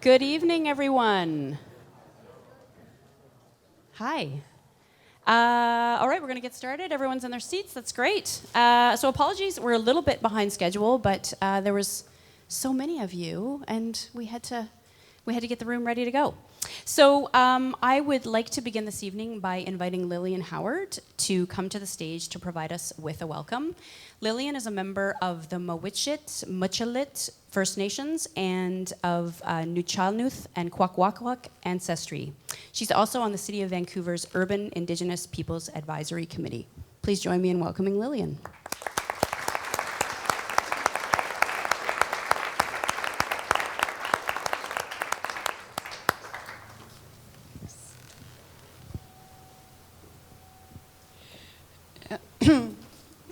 Good evening, everyone. Hi. All right, we're going to get started. Everyone's in their seats. That's great. So apologies, we're a little bit behind schedule, but there was so many of you, and we had to get the room ready to go. So I would like to begin this evening by inviting Lillian Howard to come to the stage to provide us with a welcome. Lillian is a member of the Muchalit First Nations and of Nuchalnuth and Kwakwaka'wakw ancestry. She's also on the City of Vancouver's Urban Indigenous Peoples Advisory Committee. Please join me in welcoming Lillian.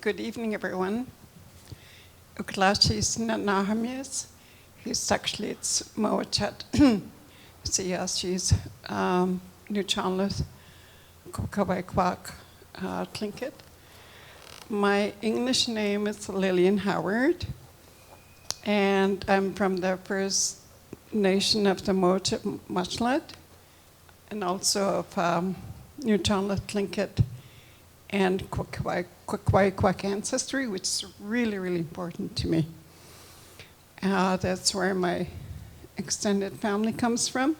Good evening, everyone. Uklashis Nanahamis. He's actually it's Moachat. So yes, she's Nuchalnuth, Kwakwaka'wakw, Tlingit. My English name is Lillian Howard, and I'm from the First Nation of the Muchalit, and also of Nuchalnuth, Tlingit, and Kwakwaka'wakw ancestry, which is really, really important to me. That's where my extended family comes from.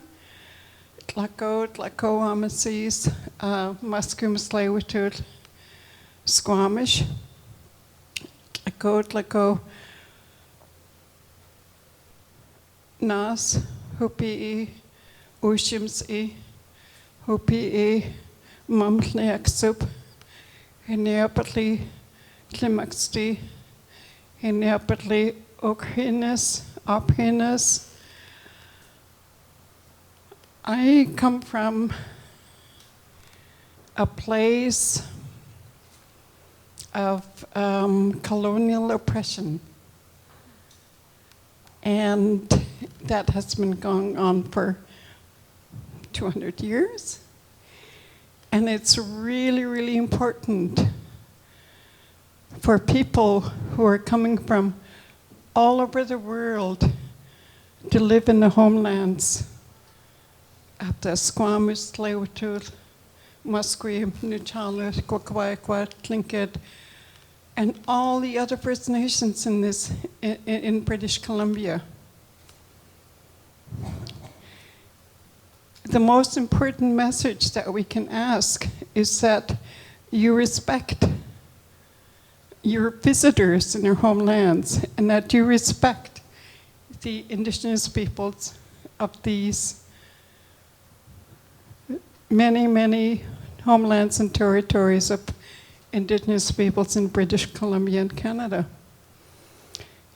Tlako, Amasis, Musqueam, Tsleil-Waututh, Squamish, Tlako, Nas, Hupi'i, Ushims'i, Hupi'i, Mumtliaksup, Hineapatli, Klimaxti, Hineapatli, Ophinas. I come from a place of colonial oppression, and that has been going on for 200 years. And it's really, really important for people who are coming from all over the world to live in the homelands of the Squamish, Tsleil-Waututh, Musqueam, Nuchalnuth, Kwakwaka'wakw, Tlingit, and all the other First Nations in British Columbia. The most important message that we can ask is that you respect your visitors in their homelands, and that you respect the Indigenous peoples of these many, many homelands and territories of Indigenous peoples in British Columbia and Canada.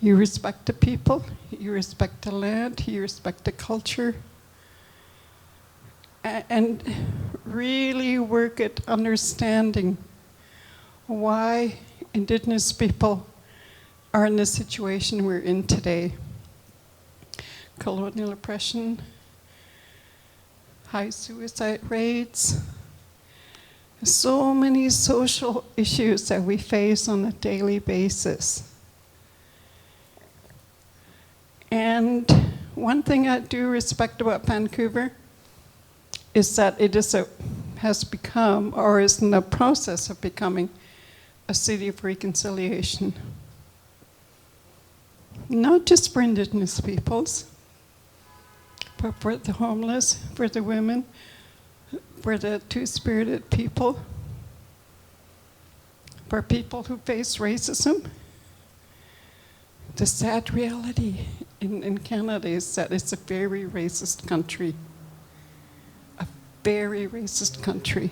You respect the people, you respect the land, you respect the culture, and really work at understanding why Indigenous people are in the situation we're in today. Colonial oppression, high suicide rates, so many social issues that we face on a daily basis. And one thing I do respect about Vancouver is that it has become, or is in the process of becoming, a city of reconciliation. Not just for Indigenous peoples, but for the homeless, for the women, for the two-spirited people, for people who face racism. The sad reality in Canada is that it's a very racist country. Very racist country.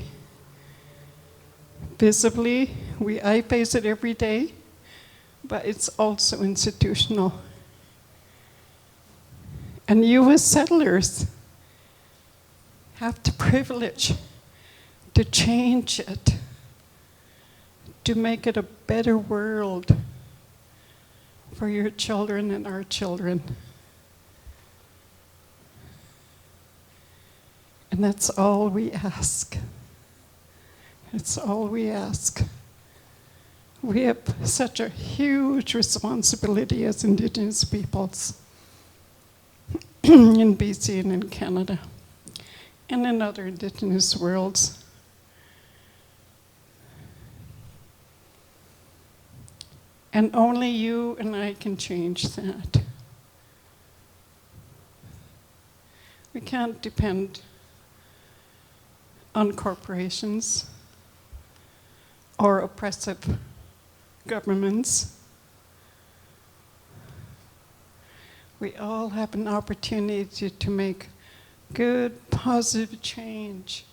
Visibly, I face it every day, but it's also institutional. And you as settlers have the privilege to change it, to make it a better world for your children and our children. And that's all we ask. It's all we ask. We have such a huge responsibility as Indigenous peoples. in BC and in Canada and in other Indigenous worlds. And only you and I can change that. We can't depend on corporations or oppressive governments. We all have an opportunity to make good, positive change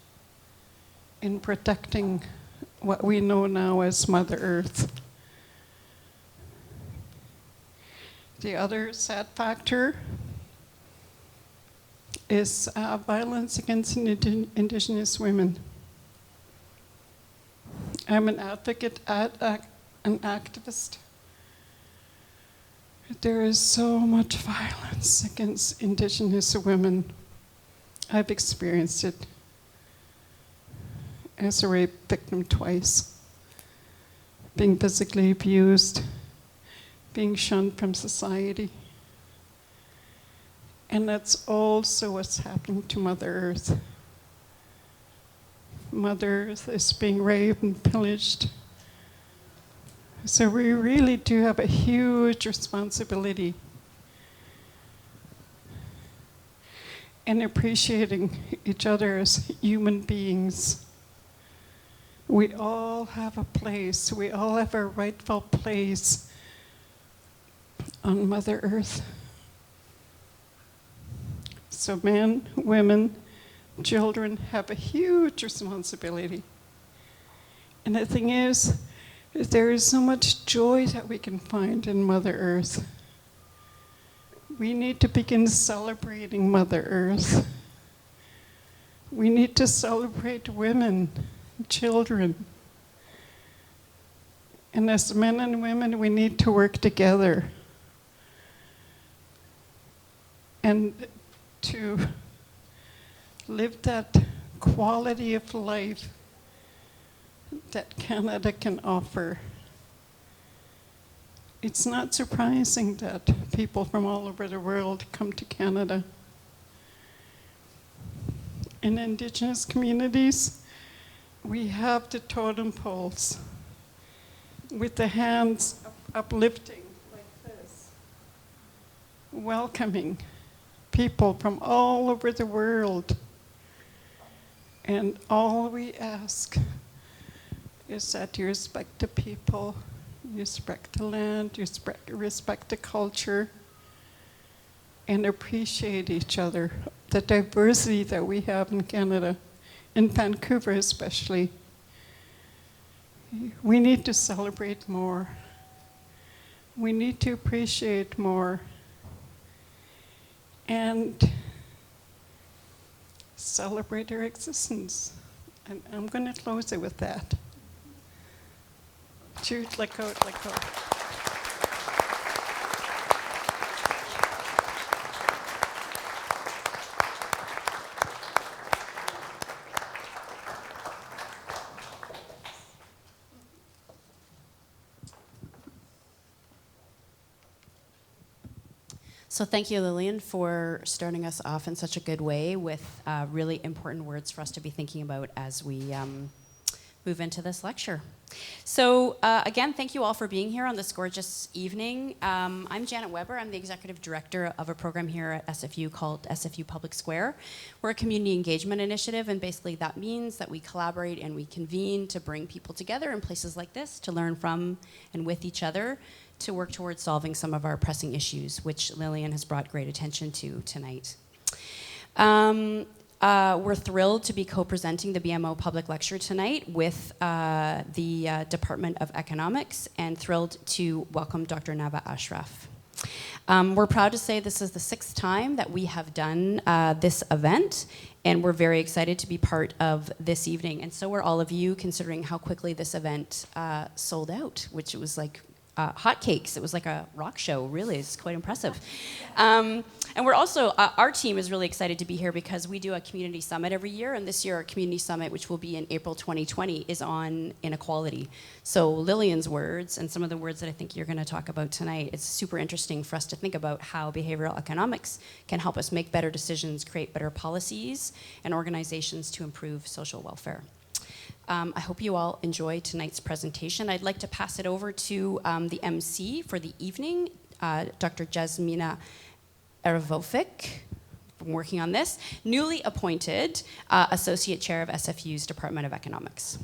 in protecting what we know now as Mother Earth. The other sad factor is violence against Indigenous women. I'm an advocate, an activist. There is so much violence against Indigenous women. I've experienced it as a rape victim twice, being physically abused, being shunned from society. And that's also what's happening to Mother Earth. Mother Earth is being raped and pillaged. So we really do have a huge responsibility in appreciating each other as human beings. We all have a place. We all have a rightful place on Mother Earth. So men, women, children have a huge responsibility. And the thing is, there is so much joy that we can find in Mother Earth. We need to begin celebrating Mother Earth. We need to celebrate women, children. And as men and women, we need to work together and to live that quality of life that Canada can offer. It's not surprising that people from all over the world come to Canada. In Indigenous communities, we have the totem poles with the hands uplifting like this, welcoming people from all over the world. And all we ask is that you respect the people, you respect the land, you respect the culture, and appreciate each other, the diversity that we have in Canada, in Vancouver especially. We need to celebrate more. We need to appreciate more. And celebrate our existence. And I'm going to close it with that. Cheers, let go, let go. So thank you, Lillian, for starting us off in such a good way with really important words for us to be thinking about as we move into this lecture. So again, thank you all for being here on this gorgeous evening. I'm Janet Weber. I'm the executive director of a program here at SFU called SFU Public Square. We're a community engagement initiative, and basically that means that we collaborate and we convene to bring people together in places like this to learn from and with each other to work towards solving some of our pressing issues, which Lillian has brought great attention to tonight. We're thrilled to be co-presenting the BMO Public Lecture tonight with the Department of Economics, and thrilled to welcome Dr. Nava Ashraf. We're proud to say this is the 6th time that we have done this event, and we're very excited to be part of this evening. And so are all of you, considering how quickly this event sold out, which it was like hotcakes. It was like a rock show, really. It's quite impressive. And we're also, our team is really excited to be here because we do a community summit every year, and this year our community summit, which will be in April 2020, is on inequality. So Lillian's words, and some of the words that I think you're going to talk about tonight, it's super interesting for us to think about how behavioral economics can help us make better decisions, create better policies, and organizations to improve social welfare. I hope you all enjoy tonight's presentation. I'd like to pass it over to the MC for the evening, Dr. Jasmina Ervovic, I'm working on this, newly appointed Associate Chair of SFU's Department of Economics.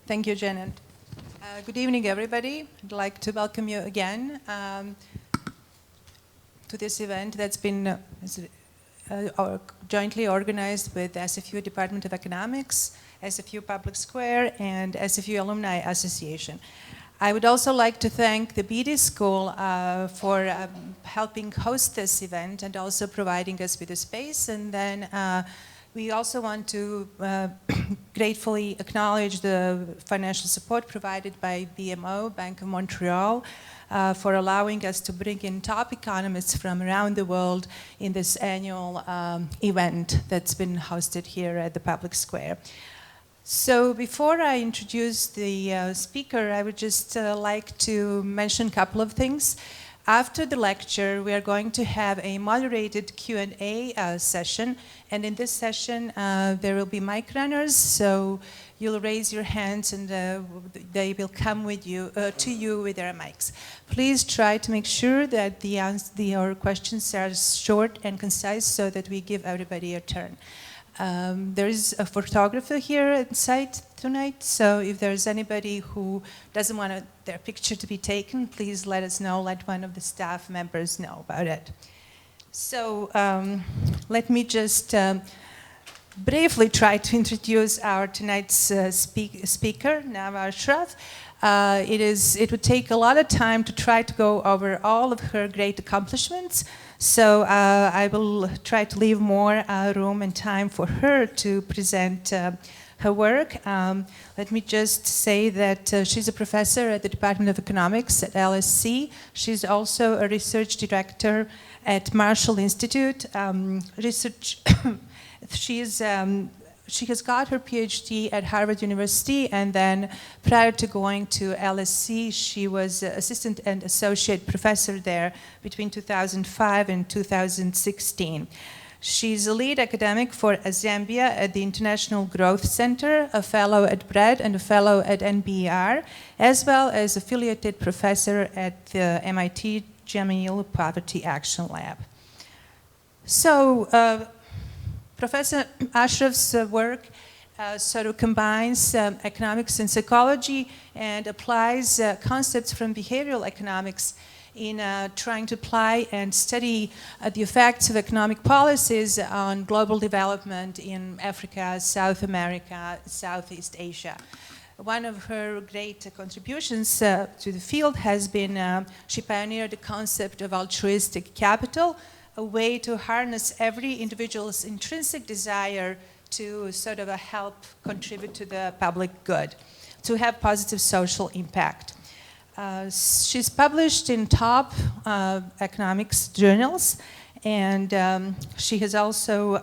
Thank you, Janet. Good evening, everybody. I'd like to welcome you again to this event that's been jointly organized with SFU Department of Economics, SFU Public Square, and SFU Alumni Association. I would also like to thank the BD School for helping host this event and also providing us with a space. And then we also want to gratefully acknowledge the financial support provided by BMO, Bank of Montreal, for allowing us to bring in top economists from around the world in this annual event that's been hosted here at the Public Square. So before I introduce the speaker, I would just like to mention a couple of things. After the lecture, we are going to have a moderated Q&A session, and in this session, there will be mic runners, so you'll raise your hands and they will come with you, to you with their mics. Please try to make sure that your questions are short and concise so that we give everybody a turn. There is a photographer here at site tonight, so if there's anybody who doesn't want their picture to be taken, please let us know, let one of the staff members know about it. So let me just briefly try to introduce our tonight's speaker, Nava Ashraf. It would take a lot of time to try to go over all of her great accomplishments, so I will try to leave more room and time for her to present her work. Let me just say that she's a professor at the Department of Economics at LSC. She's also a research director at Marshall Institute. She has got her PhD at Harvard University, and then prior to going to LSC, she was assistant and associate professor there between 2005 and 2016. She's a lead academic for Zambia at the International Growth Center, a fellow at BRED and a fellow at NBER, as well as affiliated professor at the MIT Jameel Poverty Action Lab. So, Professor Ashraf's work sort of combines economics and psychology and applies concepts from behavioral economics in trying to apply and study the effects of economic policies on global development in Africa, South America, Southeast Asia. One of her great contributions to the field has been she pioneered the concept of altruistic capital, a way to harness every individual's intrinsic desire to sort of help contribute to the public good, to have positive social impact. She's published in top economics journals, and she has also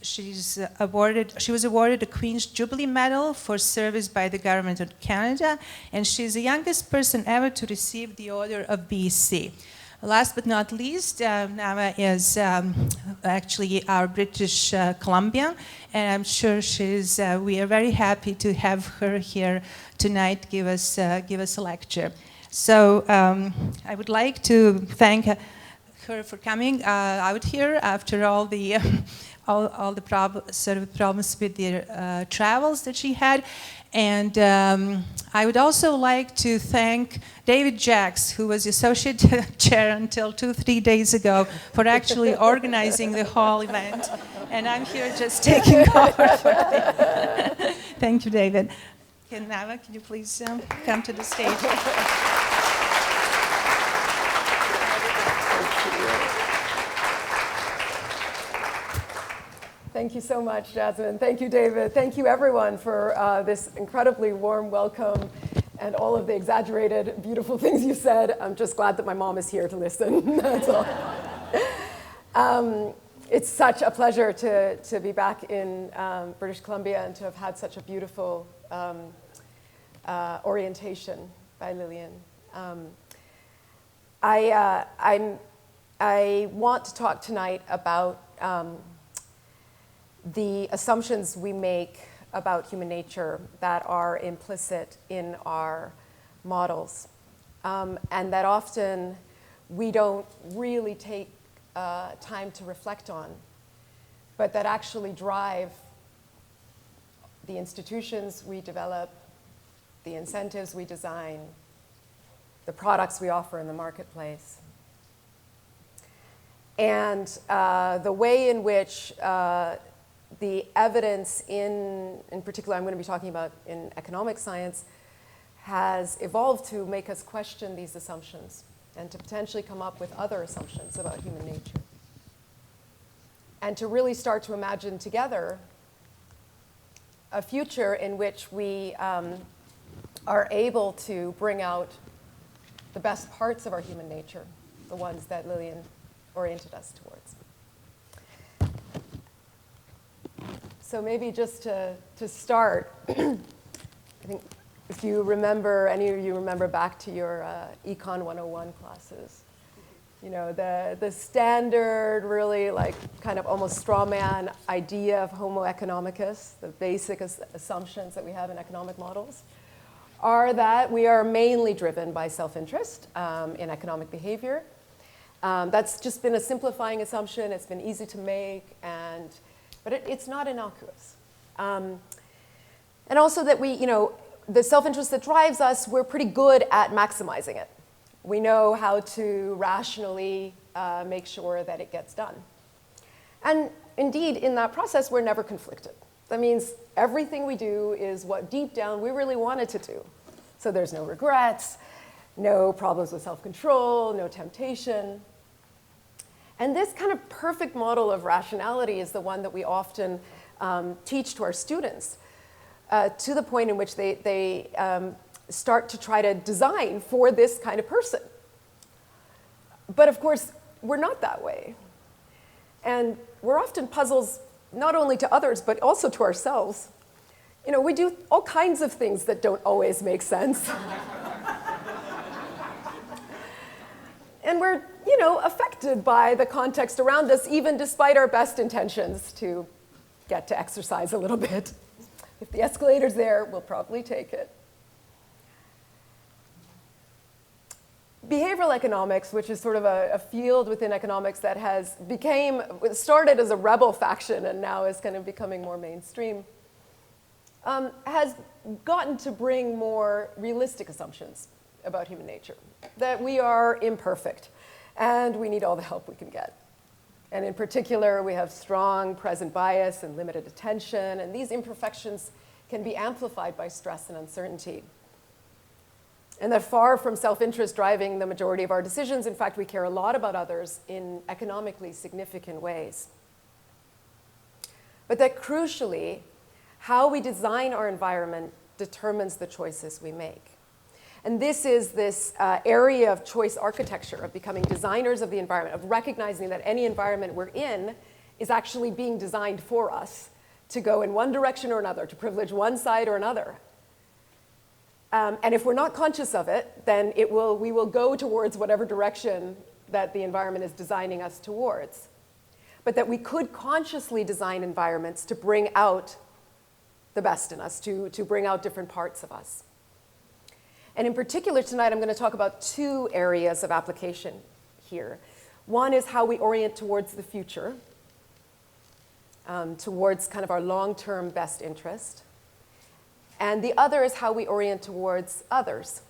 she was awarded a Queen's Jubilee Medal for service by the Government of Canada, and she's the youngest person ever to receive the Order of BC. Last but not least, Nava is actually our British Columbian, and I'm sure we are very happy to have her here tonight give us a lecture. So I would like to thank her for coming out here after all the problems with the travels that she had. And I would also like to thank David Jacks, who was the associate chair until 2-3 days ago, for actually organizing the whole event. And I'm here just taking over for him. Thank you, David. Nava, can you please come to the stage? Thank you so much, Jasmine. Thank you, David. Thank you, everyone, for this incredibly warm welcome and all of the exaggerated, beautiful things you said. I'm just glad that my mom is here to listen. That's all. It's such a pleasure to be back in British Columbia and to have had such a beautiful orientation by Lillian. I want to talk tonight about the assumptions we make about human nature that are implicit in our models, and that often we don't really take time to reflect on, but that actually drive the institutions we develop, the incentives we design, the products we offer in the marketplace. And the way in which the evidence in particular, I'm going to be talking about in economic science, has evolved to make us question these assumptions and to potentially come up with other assumptions about human nature. And to really start to imagine together a future in which we are able to bring out the best parts of our human nature, the ones that Lillian oriented us towards. So maybe just to start, I think if you remember, any of you remember back to your Econ 101 classes, you know, the standard, really like kind of almost straw man idea of Homo economicus, the basic assumptions that we have in economic models, are that we are mainly driven by self-interest in economic behavior. That's just been a simplifying assumption. It's been easy to make, but it's not innocuous. And also that we, you know, the self-interest that drives us, we're pretty good at maximizing it. We know how to rationally make sure that it gets done. And indeed, in that process, we're never conflicted. That means everything we do is what deep down we really wanted to do. So there's no regrets, no problems with self-control, no temptation. And this kind of perfect model of rationality is the one that we often teach to our students, to the point in which they start to try to design for this kind of person. But of course, we're not that way. And we're often puzzles not only to others, but also to ourselves. You know, we do all kinds of things that don't always make sense. And we're, you know, affected by the context around us, even despite our best intentions to get to exercise a little bit. If the escalator's there, we'll probably take it. Behavioral economics, which is sort of a field within economics that started as a rebel faction and now is kind of becoming more mainstream, has gotten to bring more realistic assumptions about human nature, that we are imperfect and we need all the help we can get. And in particular, we have strong present bias and limited attention, and these imperfections can be amplified by stress and uncertainty. And that far from self-interest driving the majority of our decisions, in fact, we care a lot about others in economically significant ways. But that crucially, how we design our environment determines the choices we make. And this is this area of choice architecture, of becoming designers of the environment, of recognizing that any environment we're in is actually being designed for us to go in one direction or another, to privilege one side or another. And if we're not conscious of it, then we will go towards whatever direction that the environment is designing us towards. But that we could consciously design environments to bring out the best in us, to bring out different parts of us. And in particular, tonight, I'm going to talk about two areas of application here. One is how we orient towards the future, towards kind of our long-term best interest. And the other is how we orient towards others,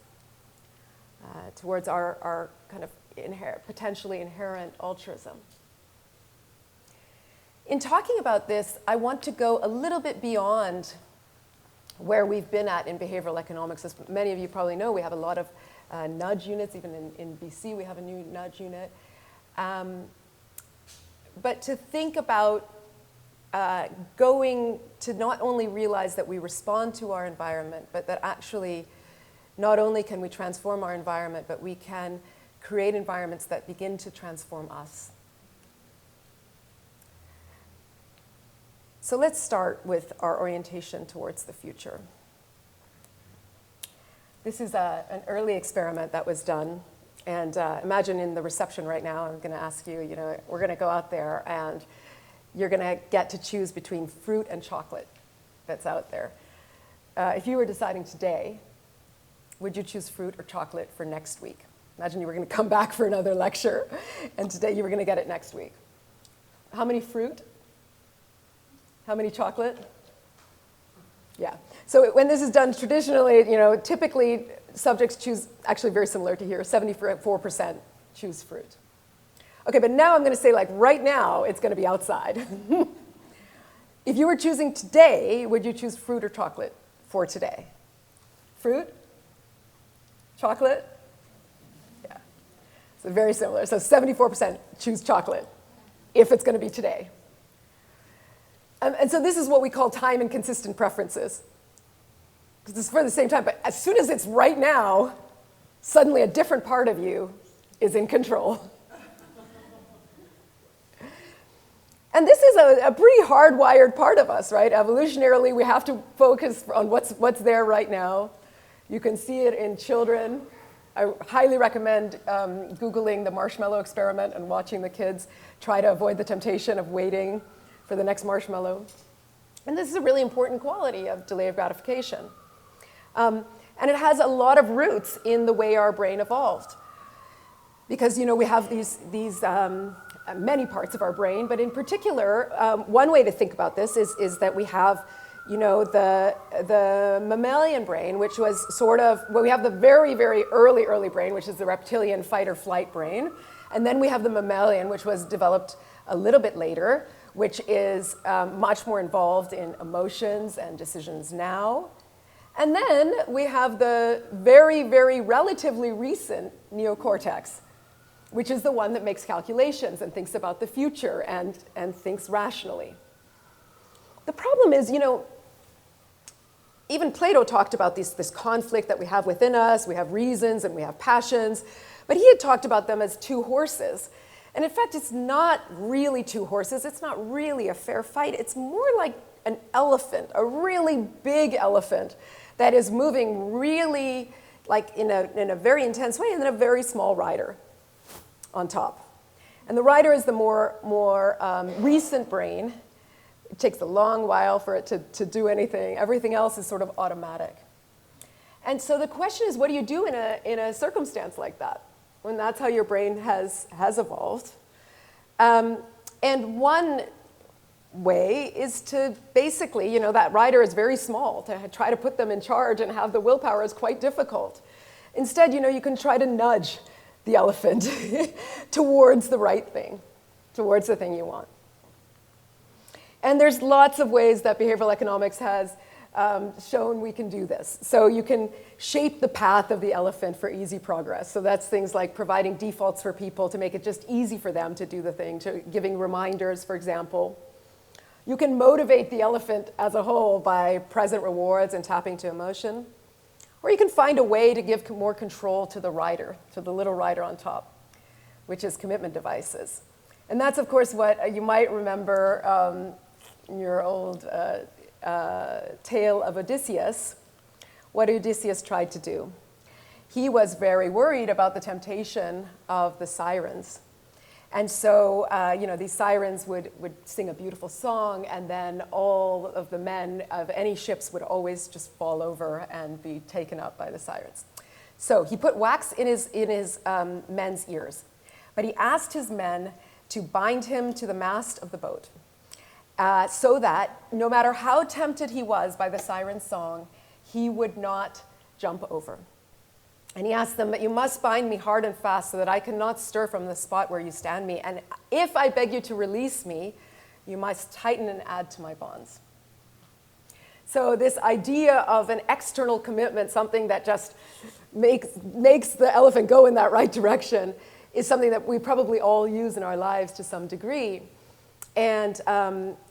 towards our kind of potentially inherent altruism. In talking about this, I want to go a little bit beyond where we've been at in behavioral economics. As many of you probably know, we have a lot of nudge units. Even in BC, we have a new nudge unit. But to think about going to not only realize that we respond to our environment, but that actually not only can we transform our environment, but we can create environments that begin to transform us. So let's start with our orientation towards the future. This is an early experiment that was done. And imagine in the reception right now, I'm going to ask you, we're going to go out there and you're going to get to choose between fruit and chocolate that's out there. If you were deciding today, would you choose fruit or chocolate for next week? Imagine you were going to come back for another lecture, and today you were going to get it next week. How many fruit? How many chocolate? Yeah. So when this is done traditionally, typically subjects choose, actually very similar to here, 74% choose fruit. Okay, but now I'm going to say, like, right now, it's going to be outside. If you were choosing today, would you choose fruit or chocolate for today? Fruit? Chocolate? Yeah. So very similar. So 74% choose chocolate if it's going to be today. And so this is what we call time and consistent preferences. Because it's for the same time, but as soon as it's right now, suddenly a different part of you is in control. And this is a pretty hardwired part of us, right? Evolutionarily, we have to focus on what's there right now. You can see it in children. I highly recommend Googling the marshmallow experiment and watching the kids try to avoid the temptation of waiting for the next marshmallow. And this is a really important quality of delay of gratification. And it has a lot of roots in the way our brain evolved. Because, we have these many parts of our brain, but in particular, one way to think about this is that we have, the mammalian brain, which was we have the very, very early brain, which is the reptilian fight or flight brain. And then we have the mammalian, which was developed a little bit later, which is much more involved in emotions and decisions now. And then we have the very, very relatively recent neocortex, which is the one that makes calculations and thinks about the future and thinks rationally. The problem is, even Plato talked about this conflict that we have within us. We have reasons and we have passions, but he had talked about them as two horses. And in fact, it's not really two horses. It's not really a fair fight. It's more like an elephant, a really big elephant that is moving really like in a very intense way, and then a very small rider on top. And the rider is the more recent brain. It takes a long while for it to do anything. Everything else is sort of automatic. And so the question is, what do you do in a circumstance like that, when that's how your brain has evolved? And one way is to basically, that rider is very small. To try to put them in charge and have the willpower is quite difficult. Instead, you can try to nudge the elephant towards the right thing, towards the thing you want. And there's lots of ways that behavioral economics has shown we can do this. So you can shape the path of the elephant for easy progress. So that's things like providing defaults for people to make it just easy for them to do the thing, to giving reminders, for example. You can motivate the elephant as a whole by present rewards and tapping to emotion. Or you can find a way to give more control to the rider, to the little rider on top, which is commitment devices. And that's, of course, what you might remember in your old tale of Odysseus, what Odysseus tried to do. He was very worried about the temptation of the sirens. And so, these sirens would sing a beautiful song, and then all of the men of any ships would always just fall over and be taken up by the sirens. So he put wax in his men's ears, but he asked his men to bind him to the mast of the boat, so that no matter how tempted he was by the siren's song, he would not jump over. And he asked them, "But you must bind me hard and fast so that I cannot stir from the spot where you stand me. And if I beg you to release me, you must tighten and add to my bonds." So this idea of an external commitment, something that just makes the elephant go in that right direction, is something that we probably all use in our lives to some degree. And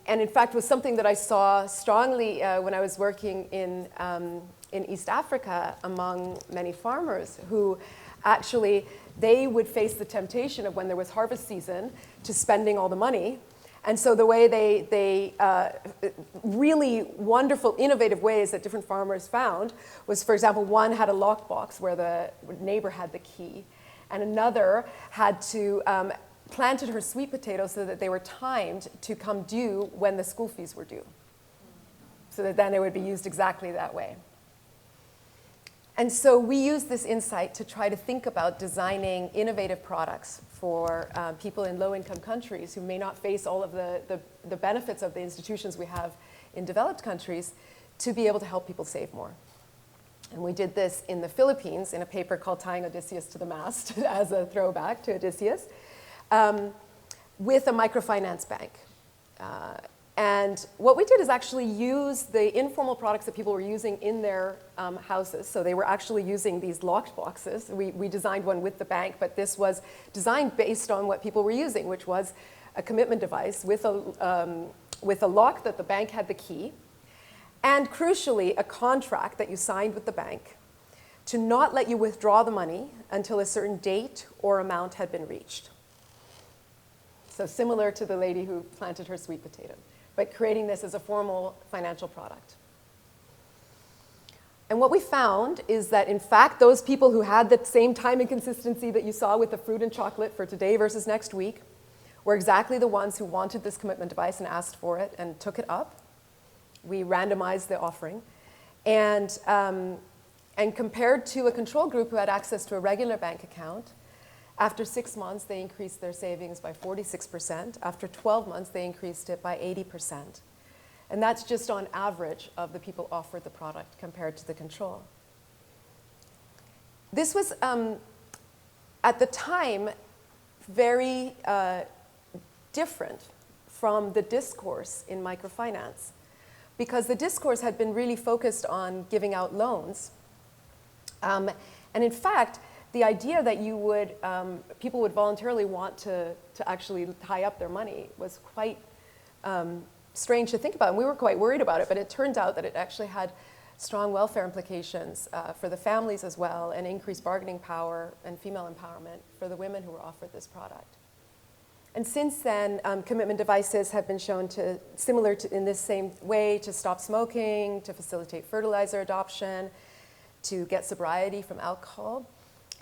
in fact was something that I saw strongly when I was working in East Africa among many farmers who actually, they would face the temptation of when there was harvest season to spending all the money. And so the way they really wonderful, innovative ways that different farmers found was, for example, one had a lockbox where the neighbor had the key, and another had to planted her sweet potatoes so that they were timed to come due when the school fees were due, so that then they would be used exactly that way. And so we use this insight to try to think about designing innovative products for people in low-income countries who may not face all of the benefits of the institutions we have in developed countries, to be able to help people save more. And we did this in the Philippines in a paper called Tying Odysseus to the Mast as a throwback to Odysseus, with a microfinance bank. And what we did is actually use the informal products that people were using in their houses. So they were actually using these locked boxes. We designed one with the bank, but this was designed based on what people were using, which was a commitment device with a lock that the bank had the key, and crucially, a contract that you signed with the bank to not let you withdraw the money until a certain date or amount had been reached. So similar to the lady who planted her sweet potato, but creating this as a formal financial product. And what we found is that, in fact, those people who had the same time and consistency that you saw with the fruit and chocolate for today versus next week were exactly the ones who wanted this commitment device and asked for it and took it up. We randomized the offering. And compared to a control group who had access to a regular bank account, after 6 months, they increased their savings by 46%. After 12 months, they increased it by 80%. And that's just on average of the people offered the product compared to the control. This was, at the time, very different from the discourse in microfinance, because the discourse had been really focused on giving out loans. And in fact, the idea that you would, people would voluntarily want to actually tie up their money was quite strange to think about. And we were quite worried about it, but it turned out that it actually had strong welfare implications for the families as well, and increased bargaining power and female empowerment for the women who were offered this product. And since then, commitment devices have been shown to, similar to, in this same way, to stop smoking, to facilitate fertilizer adoption, to get sobriety from alcohol.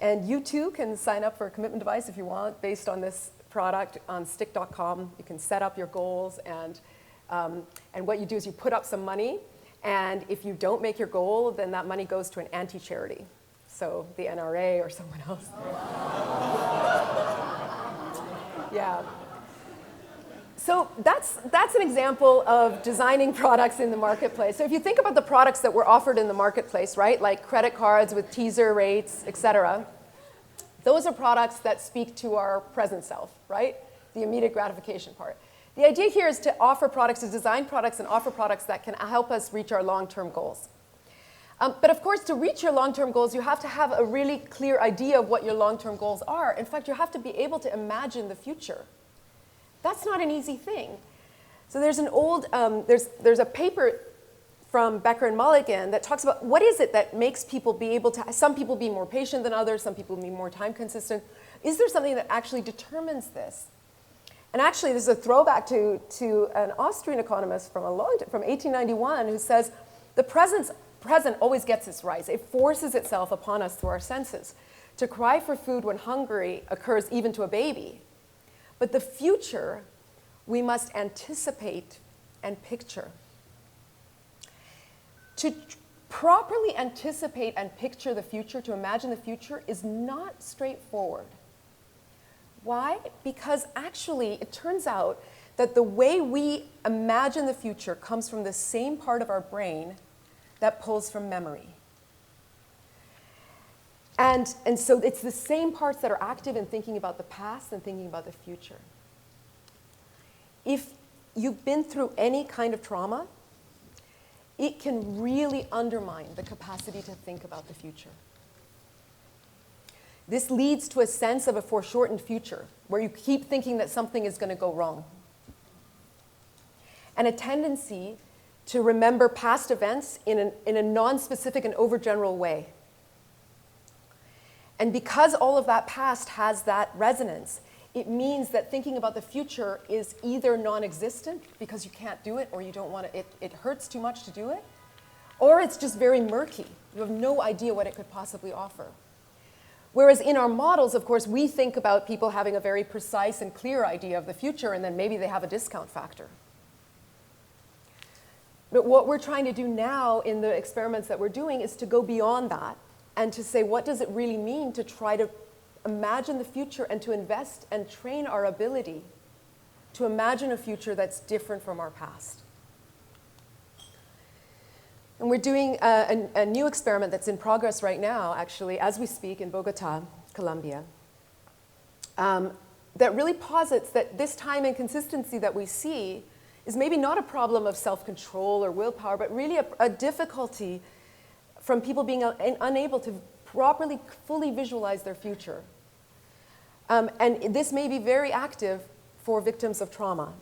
And you too can sign up for a commitment device if you want, based on this product on stick.com. You can set up your goals, and what you do is you put up some money, and if you don't make your goal, then that money goes to an anti-charity, so the NRA or someone else. Yeah. So that's an example of designing products in the marketplace. So if you think about the products that were offered in the marketplace, right, like credit cards with teaser rates, et cetera, those are products that speak to our present self, right? The immediate gratification part. The idea here is to offer products, to design products and offer products that can help us reach our long-term goals. But of course, to reach your long-term goals, you have to have a really clear idea of what your long-term goals are. In fact, you have to be able to imagine the future. That's not an easy thing. So there's an old, there's a paper from Becker and Mulligan that talks about what is it that makes people be able to, some people be more patient than others, some people be more time consistent. Is there something that actually determines this? And actually, this is a throwback to an Austrian economist from 1891 who says, the present always gets its rise. It forces itself upon us through our senses. To cry for food when hungry occurs even to a baby. But the future, we must anticipate and picture. To properly anticipate and picture the future, to imagine the future, is not straightforward. Why? Because actually, it turns out that the way we imagine the future comes from the same part of our brain that pulls from memory. And so it's the same parts that are active in thinking about the past and thinking about the future. If you've been through any kind of trauma, it can really undermine the capacity to think about the future. This leads to a sense of a foreshortened future, where you keep thinking that something is going to go wrong. and a tendency to remember past events in a non-specific and overgeneral way. And because all of that past has that resonance, it means that thinking about the future is either non-existent because you can't do it or you don't want to, it hurts too much to do it, or it's just very murky. You have no idea what it could possibly offer. Whereas in our models, of course, we think about people having a very precise and clear idea of the future, and then maybe they have a discount factor. But what we're trying to do now in the experiments that we're doing is to go beyond that and to say, what does it really mean to try to imagine the future and to invest and train our ability to imagine a future that's different from our past. And we're doing a new experiment that's in progress right now, actually, as we speak in Bogota, Colombia, that really posits that this time inconsistency that we see is maybe not a problem of self-control or willpower, but really a difficulty from people being unable to properly, fully visualize their future. And this may be very active for victims of trauma.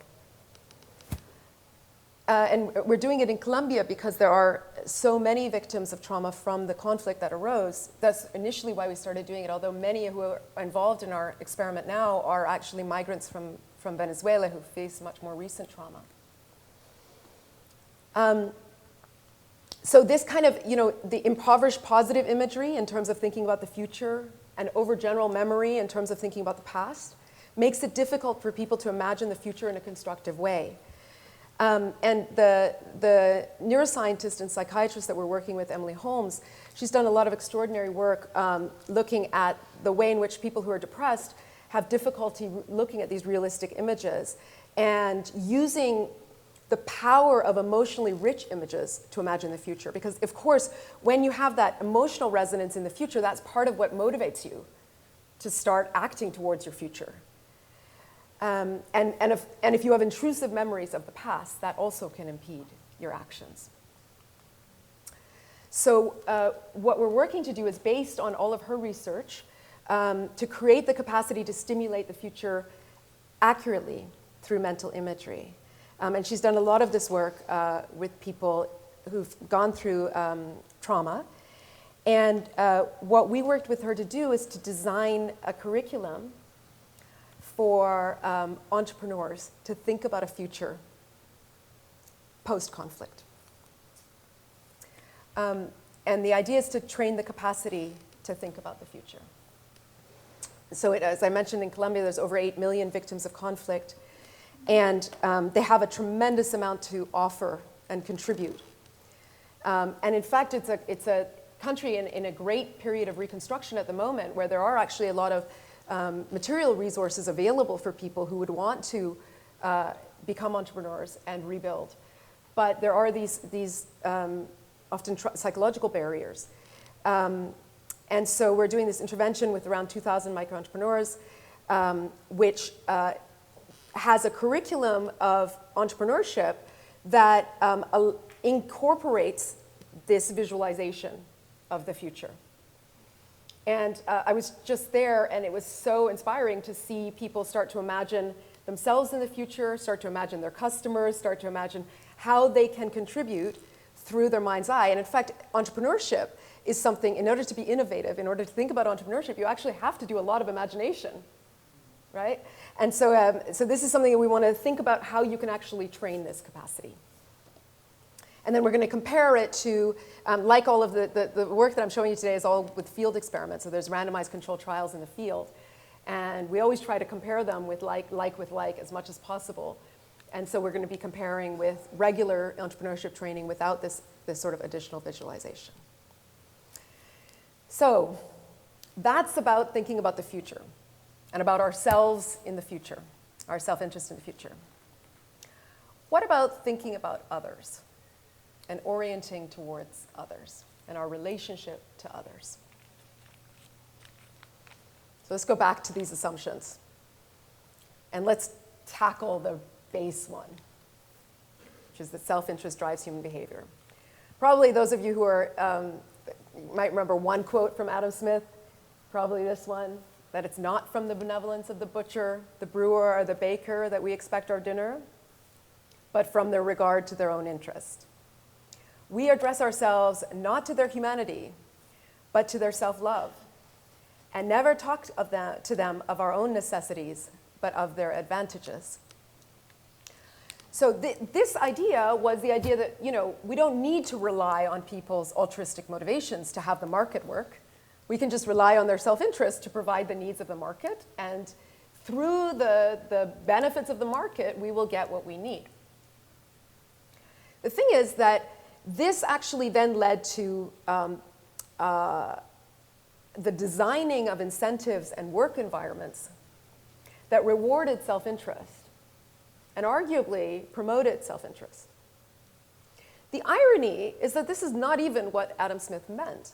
And we're doing it in Colombia because there are so many victims of trauma from the conflict that arose. That's initially why we started doing it, although many who are involved in our experiment now are actually migrants from Venezuela who face much more recent trauma. So this kind of, the impoverished positive imagery in terms of thinking about the future and overgeneral memory in terms of thinking about the past makes it difficult for people to imagine the future in a constructive way. And the neuroscientist and psychiatrist that we're working with, Emily Holmes, she's done a lot of extraordinary work looking at the way in which people who are depressed have difficulty looking at these realistic images and using the power of emotionally rich images to imagine the future. Because, of course, when you have that emotional resonance in the future, that's part of what motivates you to start acting towards your future. And if you have intrusive memories of the past, that also can impede your actions. So what we're working to do is based on all of her research to create the capacity to stimulate the future accurately through mental imagery. And she's done a lot of this work with people who've gone through trauma. And what we worked with her to do is to design a curriculum for entrepreneurs to think about a future post-conflict. And the idea is to train the capacity to think about the future. So as I mentioned, in Colombia, there's over 8 million victims of conflict. And they have a tremendous amount to offer and contribute. And in fact, it's a country in a great period of reconstruction at the moment where there are actually a lot of material resources available for people who would want to become entrepreneurs and rebuild. But there are these often psychological barriers. And so we're doing this intervention with around 2,000 micro-entrepreneurs, which has a curriculum of entrepreneurship that incorporates this visualization of the future. And I was just there, and it was so inspiring to see people start to imagine themselves in the future, start to imagine their customers, start to imagine how they can contribute through their mind's eye. And in fact, entrepreneurship is something, in order to be innovative, in order to think about entrepreneurship, you actually have to do a lot of imagination, right? And so, so this is something that we want to think about how you can actually train this capacity. And then we're going to compare it to, like all of the work that I'm showing you today is all with field experiments. So there's randomized controlled trials in the field. And we always try to compare them with like with like as much as possible. And so we're going to be comparing with regular entrepreneurship training without this sort of additional visualization. So that's about thinking about the future and about ourselves in the future, our self-interest in the future. What about thinking about others and orienting towards others and our relationship to others? So let's go back to these assumptions. And let's tackle the base one, which is that self-interest drives human behavior. Probably those of you who are, might remember one quote from Adam Smith, probably this one, that it's not from the benevolence of the butcher, the brewer, or the baker that we expect our dinner, but from their regard to their own interest. We address ourselves not to their humanity, but to their self-love, and never talk to them of our own necessities, but of their advantages. So this idea was the idea that, we don't need to rely on people's altruistic motivations to have the market work. We can just rely on their self-interest to provide the needs of the market, and through the benefits of the market, we will get what we need. The thing is that this actually then led to the designing of incentives and work environments that rewarded self-interest and arguably promoted self-interest. The irony is that this is not even what Adam Smith meant.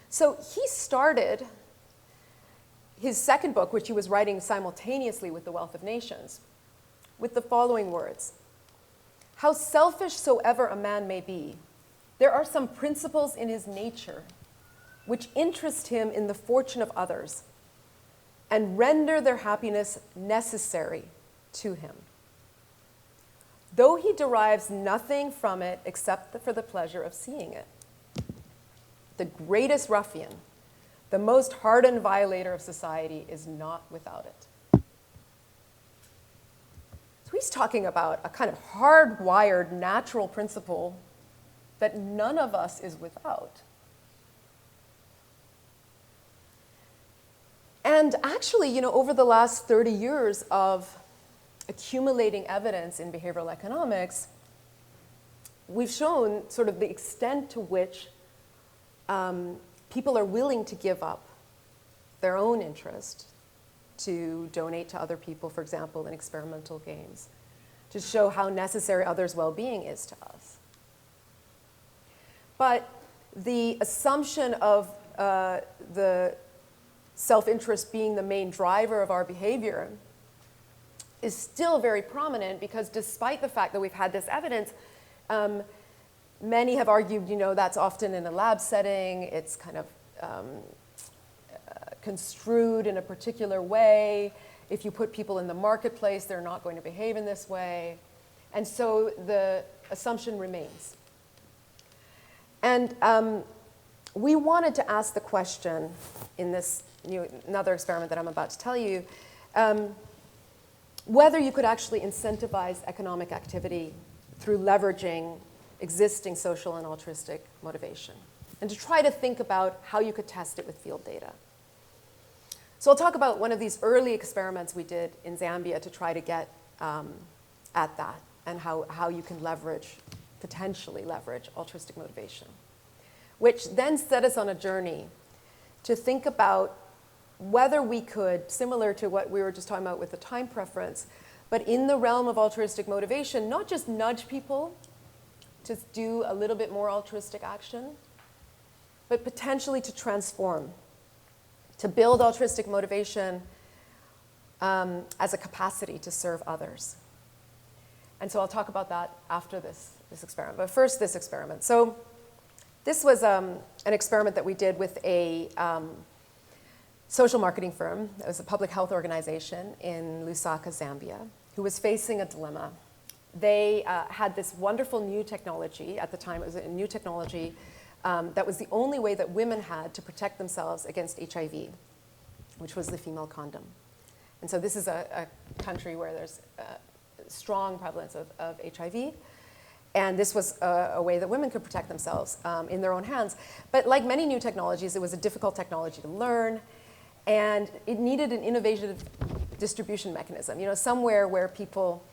So he started his second book, which he was writing simultaneously with The Wealth of Nations, with the following words: "How selfish soever a man may be, there are some principles in his nature which interest him in the fortune of others and render their happiness necessary to him, though he derives nothing from it except for the pleasure of seeing it. The greatest ruffian, the most hardened violator of society, is not without it." So he's talking about a kind of hardwired natural principle that none of us is without. And actually, over the last 30 years of accumulating evidence in behavioral economics, we've shown sort of the extent to which people are willing to give up their own interest to donate to other people, for example, in experimental games, to show how necessary others' well-being is to us. But the assumption of the self-interest being the main driver of our behavior is still very prominent, because despite the fact that we've had this evidence, many have argued, that's often in a lab setting. It's kind of construed in a particular way. If you put people in the marketplace, they're not going to behave in this way. And so the assumption remains. And we wanted to ask the question in this another experiment that I'm about to tell you, whether you could actually incentivize economic activity through leveraging existing social and altruistic motivation, and to try to think about how you could test it with field data. So I'll talk about one of these early experiments we did in Zambia to try to get at that, and how you can potentially leverage altruistic motivation, which then set us on a journey to think about whether we could, similar to what we were just talking about with the time preference, but in the realm of altruistic motivation, not just nudge people to do a little bit more altruistic action, but potentially to transform, to build altruistic motivation as a capacity to serve others. And so I'll talk about that after this experiment. But first, this experiment. So this was an experiment that we did with a social marketing firm. It was a public health organization in Lusaka, Zambia, who was facing a dilemma. They had this wonderful new technology. At the time, it was a new technology that was the only way that women had to protect themselves against HIV, which was the female condom. And so this is a country where there's a strong prevalence of HIV. And this was a way that women could protect themselves in their own hands. But like many new technologies, it was a difficult technology to learn. And it needed an innovative distribution mechanism, somewhere where people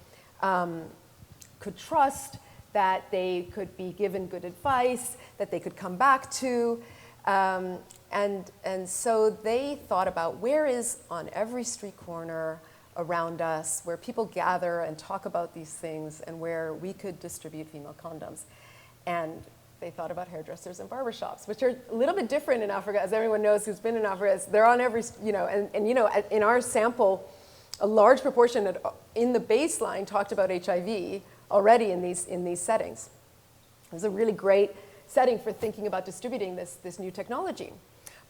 could trust that they could be given good advice, that they could come back to. And so they thought about where is on every street corner around us where people gather and talk about these things and where we could distribute female condoms. And they thought about hairdressers and barbershops, which are a little bit different in Africa, as everyone knows who's been in Africa. They're on every, in our sample, a large proportion in the baseline talked about HIV already in these settings. It was a really great setting for thinking about distributing this new technology.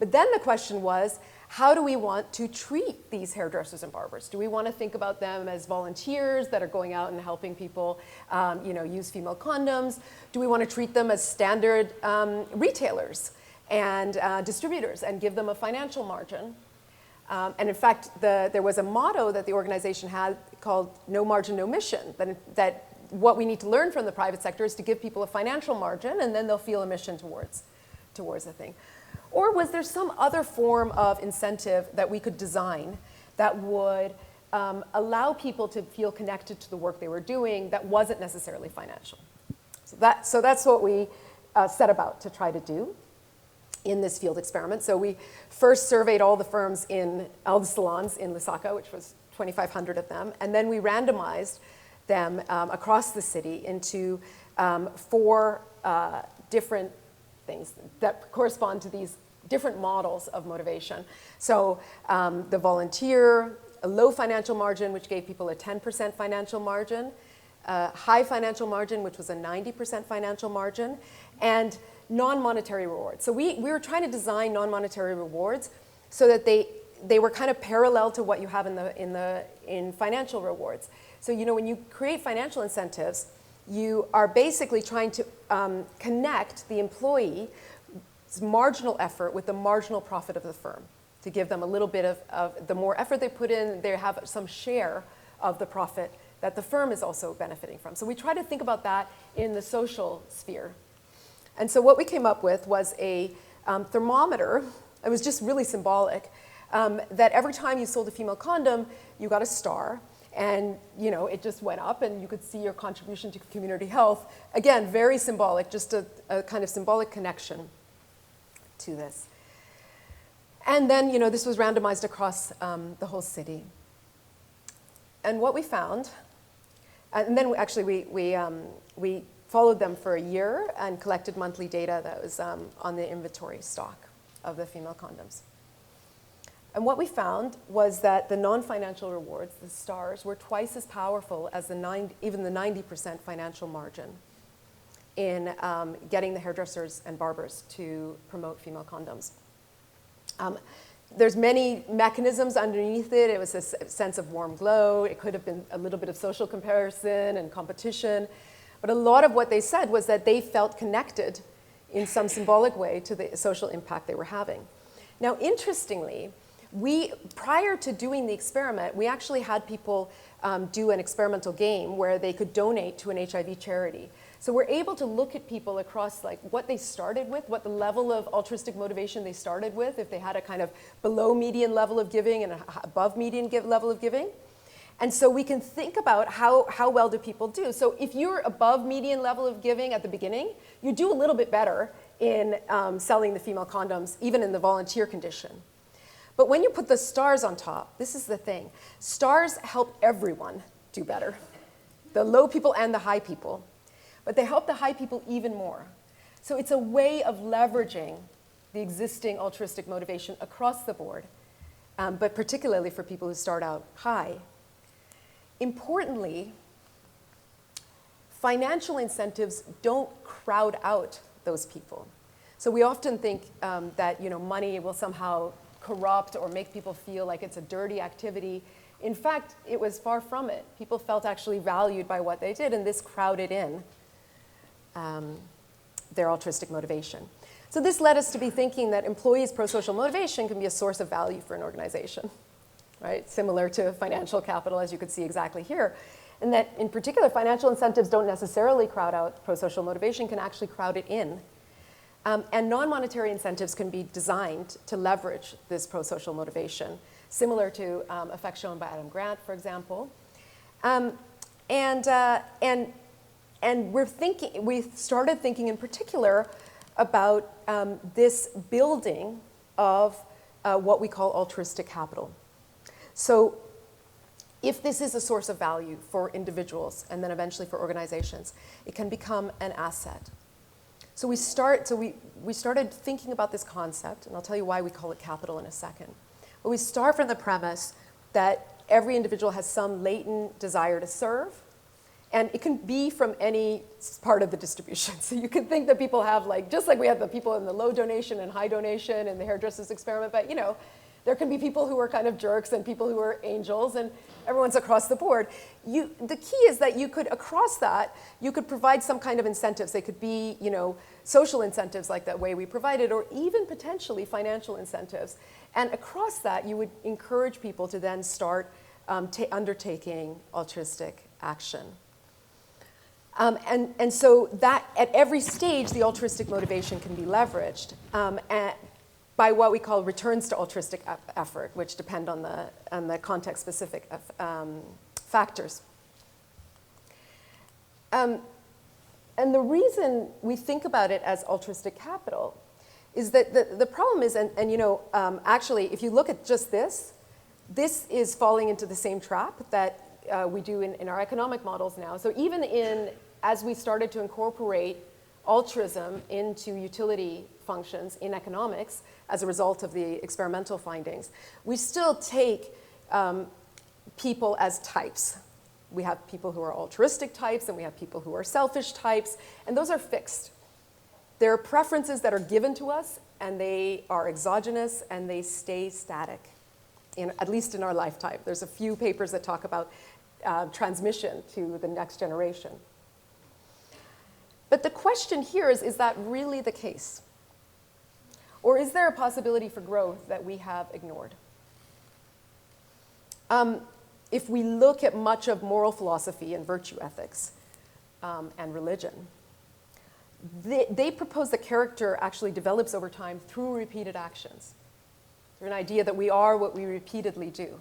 But then the question was, how do we want to treat these hairdressers and barbers? Do we want to think about them as volunteers that are going out and helping people use female condoms? Do we want to treat them as standard retailers and distributors and give them a financial margin? And in fact, there was a motto that the organization had called "No margin, no mission," that what we need to learn from the private sector is to give people a financial margin, and then they'll feel a mission towards the thing. Or was there some other form of incentive that we could design that would allow people to feel connected to the work they were doing that wasn't necessarily financial? So that's what we set about to try to do in this field experiment. So we first surveyed all the firms all the salons in Lusaka, which was 2,500 of them, and then we randomized them across the city into 4 different things that correspond to these different models of motivation. So the volunteer, a low financial margin, which gave people a 10% financial margin, high financial margin, which was a 90% financial margin, and non-monetary rewards. So we were trying to design non-monetary rewards so that they were kind of parallel to what you have in financial rewards. So when you create financial incentives, you are basically trying to connect the employee's marginal effort with the marginal profit of the firm, to give them a little bit of the more effort they put in, they have some share of the profit that the firm is also benefiting from. So we try to think about that in the social sphere. And so what we came up with was a thermometer. It was just really symbolic, that every time you sold a female condom, you got a star. And it just went up, and you could see your contribution to community health. Again, very symbolic, just a kind of symbolic connection to this. And then this was randomized across the whole city. And what we found, and then actually we followed them for a year and collected monthly data that was on the inventory stock of the female condoms. And what we found was that the non-financial rewards, the stars, were twice as powerful as even the 90% financial margin in getting the hairdressers and barbers to promote female condoms. There's many mechanisms underneath it. It was a sense of warm glow. It could have been a little bit of social comparison and competition. But a lot of what they said was that they felt connected in some symbolic way to the social impact they were having. Now, interestingly, prior to doing the experiment, we actually had people do an experimental game where they could donate to an HIV charity. So we're able to look at people across what they started with, what the level of altruistic motivation they started with, if they had a kind of below median level of giving and an above median level of giving. And so we can think about how well do people do. So if you're above median level of giving at the beginning, you do a little bit better in selling the female condoms, even in the volunteer condition. But when you put the stars on top, this is the thing. Stars help everyone do better, the low people and the high people. But they help the high people even more. So it's a way of leveraging the existing altruistic motivation across the board, but particularly for people who start out high. Importantly, financial incentives don't crowd out those people. So we often think that money will somehow corrupt or make people feel like it's a dirty activity. In fact, it was far from it. People felt actually valued by what they did, and this crowded in their altruistic motivation. So this led us to be thinking that employees' pro-social motivation can be a source of value for an organization, right? Similar to financial capital, as you could see exactly here. And that, in particular, financial incentives don't necessarily crowd out pro-social motivation, can actually crowd it in. And non-monetary incentives can be designed to leverage this pro-social motivation, similar to effects shown by Adam Grant, for example. And we started thinking in particular about this building of what we call altruistic capital. So if this is a source of value for individuals and then eventually for organizations, it can become an asset. So we started thinking about this concept, and I'll tell you why we call it capital in a second. But we start from the premise that every individual has some latent desire to serve, And it can be from any part of the distribution. So you can think that people have just like we have the people in the low donation and high donation in the hairdresser's experiment, but there can be people who are kind of jerks and people who are angels, and everyone's across the board. The key is that you could, across that, you could provide some kind of incentives. They could be, social incentives like that way we provided, or even potentially financial incentives. And across that, you would encourage people to then start undertaking altruistic action. And so that at every stage, the altruistic motivation can be leveraged by what we call returns to altruistic effort, which depend on the context-specific factors. And the reason we think about it as altruistic capital is that the problem is, actually, if you look at just this is falling into the same trap that we do in our economic models now. So even as we started to incorporate altruism into utility functions in economics as a result of the experimental findings, we still take people as types. We have people who are altruistic types, and we have people who are selfish types, and those are fixed. There are preferences that are given to us, and they are exogenous, and they stay static, at least in our lifetime. There's a few papers that talk about transmission to the next generation. But the question here is that really the case? Or is there a possibility for growth that we have ignored? If we look at much of moral philosophy and virtue ethics and religion, they propose that character actually develops over time through repeated actions. There's an idea that we are what we repeatedly do.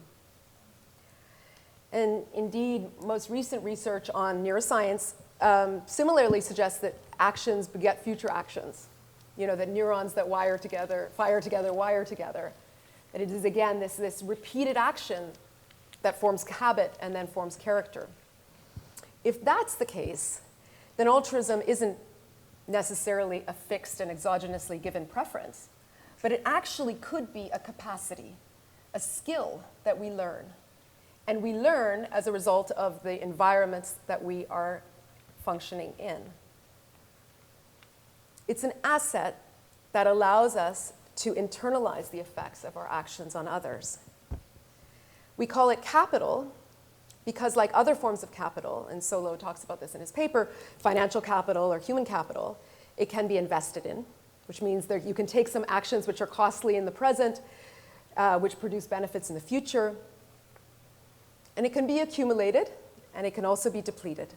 And indeed, most recent research on neuroscience similarly suggests that actions beget future actions. That neurons that fire together, wire together. That it is, again, this repeated action that forms habit and then forms character. If that's the case, then altruism isn't necessarily a fixed and exogenously given preference, but it actually could be a capacity, a skill that we learn. And we learn as a result of the environments that we are functioning in. It's an asset that allows us to internalize the effects of our actions on others. We call it capital because, like other forms of capital, and Solow talks about this in his paper, financial capital or human capital, it can be invested in, which means that you can take some actions which are costly in the present, which produce benefits in the future, and it can be accumulated, and it can also be depleted.